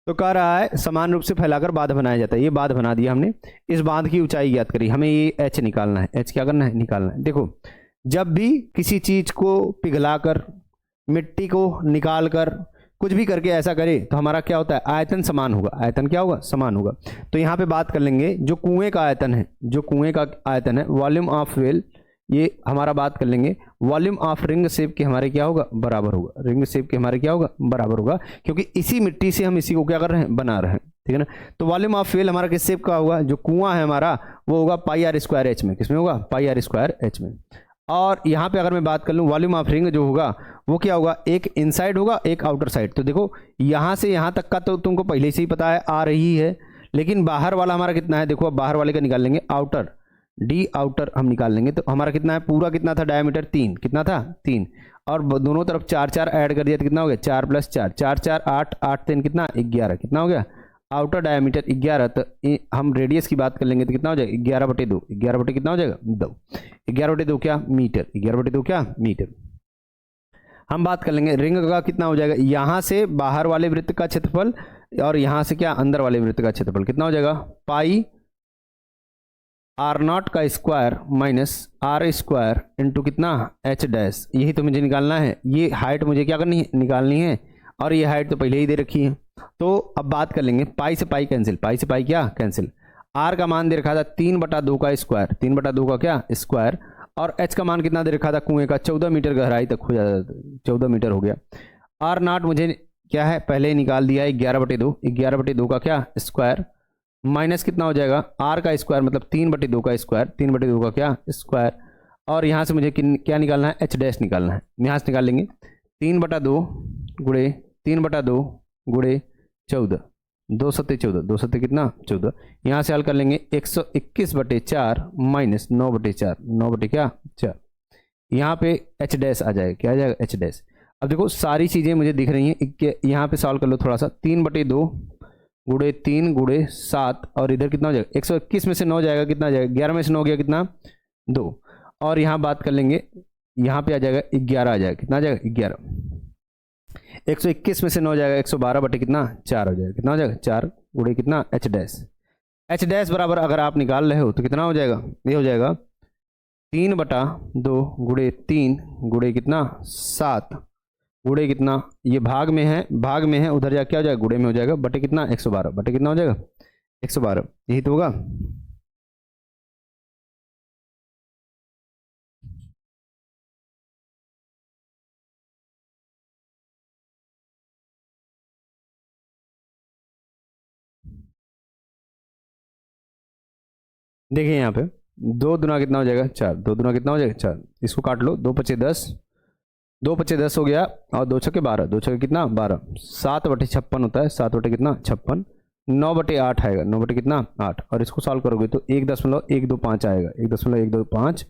तो कह रहा है समान रूप से फैलाकर बांध बनाया जाता है, ये बांध बना दिया हमने। इस बांध की ऊंचाई ज्ञात करी, हमें ये एच निकालना है, एच क्या करना है निकालना है। देखो जब भी किसी चीज को पिघलाकर मिट्टी को निकालकर कुछ भी करके ऐसा करे तो हमारा क्या होता है आयतन समान होगा, आयतन क्या होगा समान होगा। तो यहाँ पे बात कर लेंगे जो कुएं का आयतन है, जो कुएं का आयतन है वॉल्यूम ऑफ वेल, ये हमारा बात कर लेंगे वॉल्यूम ऑफ रिंग शेप के हमारे क्या होगा बराबर होगा, रिंग शेप के हमारे क्या होगा बराबर होगा, क्योंकि इसी मिट्टी से हम इसी को क्या कर रहे हैं बना रहे हैं, ठीक है ना। तो वॉल्यूम ऑफ वेल हमारा किस शेप का होगा, जो कुआं है हमारा वो होगा πr²h में, किसमें होगा πr²h में। और यहाँ पे अगर मैं बात कर लूँ वॉल्यूम ऑफ रिंग जो होगा वो क्या होगा, एक इनसाइड होगा एक आउटर साइड। तो देखो यहाँ से यहाँ तक का तो तुमको पहले से ही पता है आ रही है, लेकिन बाहर वाला हमारा कितना है, देखो अब बाहर वाले का निकाल लेंगे, आउटर डी आउटर हम निकाल लेंगे। तो हमारा कितना है पूरा कितना था डायमीटर 3, कितना था 3, और दोनों तरफ 4 ऐड कर दिया तो कितना हो गया 4 + 4, 4 4 8 8 3 कितना 11, कितना हो गया आउटर डायमीटर 11। तो हम रेडियस की बात कर लेंगे तो कितना हो जाएगा 11/2, 11 कितना हो जाएगा 2, 11/2 क्या मीटर, 11/2 क्या मीटर। हम बात कर लेंगे रिंग का कितना हो जाएगा, यहाँ से बाहर वाले वृत्त का क्षेत्रफल और यहाँ से क्या अंदर वाले वृत्त का क्षेत्रफल कितना हो जाएगा πr0 का स्क्वायर -r² इंटू कितना h', यही तो मुझे निकालना है। ये हाइट मुझे क्या करनी है निकालनी है, और ये हाइट तो पहले ही दे रखी है। तो अब बात कर लेंगे पाई से पाई कैंसिल, पाई से पाई क्या कैंसिल, r का मान दे रखा था 3/2 का स्क्वायर, 3/2 का क्या स्क्वायर, और h का मान कितना दे रखा था कुएं का 14 मीटर गहराई तक हो जाता था, 14 मीटर हो गया। r0 मुझे क्या है पहले ही निकाल दिया है 11/2, 11/2 का क्या स्क्वायर माइनस कितना हो जाएगा r का स्क्वायर मतलब 3/2 का स्क्वायर, 3/2 का क्या स्क्वायर, और यहाँ से मुझे क्या निकालना है h' निकालना है। यहाँ से निकाल लेंगे 3/2 गुणे 3/2 गुणे 14, 2 सत्ते 14, 2 सत्ते कितना 14। यहाँ से हल कर लेंगे 121/4 माइनस 9/4, 9/4, यहाँ पे h' आ जाएगा, क्या आ जाएगा h'। अब देखो सारी चीज़ें मुझे दिख रही हैं, यहाँ पे सॉल्व कर लो थोड़ा सा, 3/2 गुणे 3 गुणे 7, और इधर कितना हो जाएगा 121 में से 9 जाएगा कितना आ जाएगा 11 में से 9 गया कितना 2, और यहाँ बात कर लेंगे यहाँ पे आ जाएगा 11 आ जाएगा, कितना आ जाएगा 11। 121 में से 9 जाएगा 112 बटे कितना 4 हो जाएगा। कितना हो जाएगा 4 गुणे कितना एच डैश। एच डैश बराबर अगर आप निकाल रहे हो तो कितना हो जाएगा, ये हो जाएगा 3/2 गुणे 3 गुणे कितना 7 गुणे कितना, ये भाग में है उधर जाके क्या हो जाएगा गुणे में हो जाएगा, बटे कितना 112 बटे कितना हो जाएगा 112, यही तो होगा। देखिए यहाँ पे 2 दूना कितना हो जाएगा 4, 2 दूना कितना हो जाएगा 4, इसको काट लो, 2 पचे 10, 2 पचे 10 हो गया और 2 छके 12, 2 छके कितना 12, 7 बटे 56 होता है, 7 बटे कितना 56, 9 बटे 8 आएगा, 9 बटे कितना 8, और इसको सॉल्व करोगे तो 1.125 आएगा, 1.125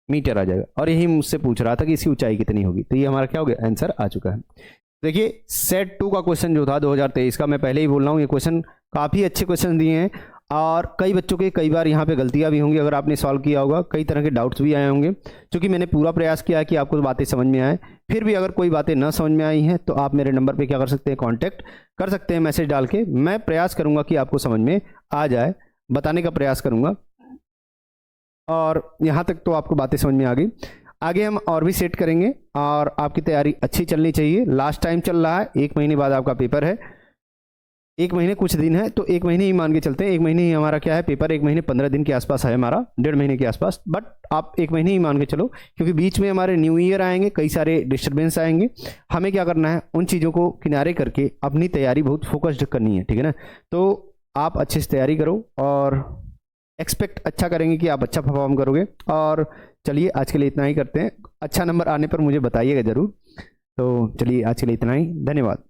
मीटर आ जाएगा। और यही मुझसे पूछ रहा था कि इसकी ऊंचाई कितनी होगी, तो ये हमारा क्या हो गया आंसर आ चुका है। देखिए सेट 2 का क्वेश्चन जो था 2023 का, मैं पहले ही बोल रहा हूँ ये क्वेश्चन काफ़ी अच्छे क्वेश्चन दिए हैं और कई बच्चों के कई बार यहाँ पे गलतियाँ भी होंगी, अगर आपने सॉल्व किया होगा कई तरह के डाउट्स भी आए होंगे, क्योंकि मैंने पूरा प्रयास किया है कि आपको बातें समझ में आए। फिर भी अगर कोई बातें ना समझ में आई हैं तो आप मेरे नंबर पे क्या कर सकते हैं, कांटेक्ट कर सकते हैं मैसेज डाल के, मैं प्रयास करूँगा कि आपको समझ में आ जाए, बताने का प्रयास करूँगा। और यहाँ तक तो आपको बातें समझ में आ गई, आगे हम और भी सेट करेंगे और आपकी तैयारी अच्छी चलनी चाहिए। लास्ट टाइम चल रहा है, 1 महीने बाद आपका पेपर है, 1 महीने कुछ दिन है तो 1 महीने ही मान के चलते हैं, 1 महीने ही हमारा क्या है पेपर, 1 महीने 15 दिन के आसपास है हमारा, 1.5 महीने के आसपास, बट आप 1 महीने ही मान के चलो, क्योंकि बीच में हमारे न्यू ईयर आएंगे, कई सारे डिस्टर्बेंस आएंगे। हमें क्या करना है, उन चीज़ों को किनारे करके अपनी तैयारी बहुत फोकस्ड करनी है, ठीक है ना। तो आप अच्छे से तैयारी करो और एक्सपेक्ट अच्छा करेंगे कि आप अच्छा परफॉर्म करोगे। और चलिए आज के लिए इतना ही करते हैं, अच्छा नंबर आने पर मुझे बताइएगा ज़रूर। तो चलिए आज के लिए इतना ही, धन्यवाद।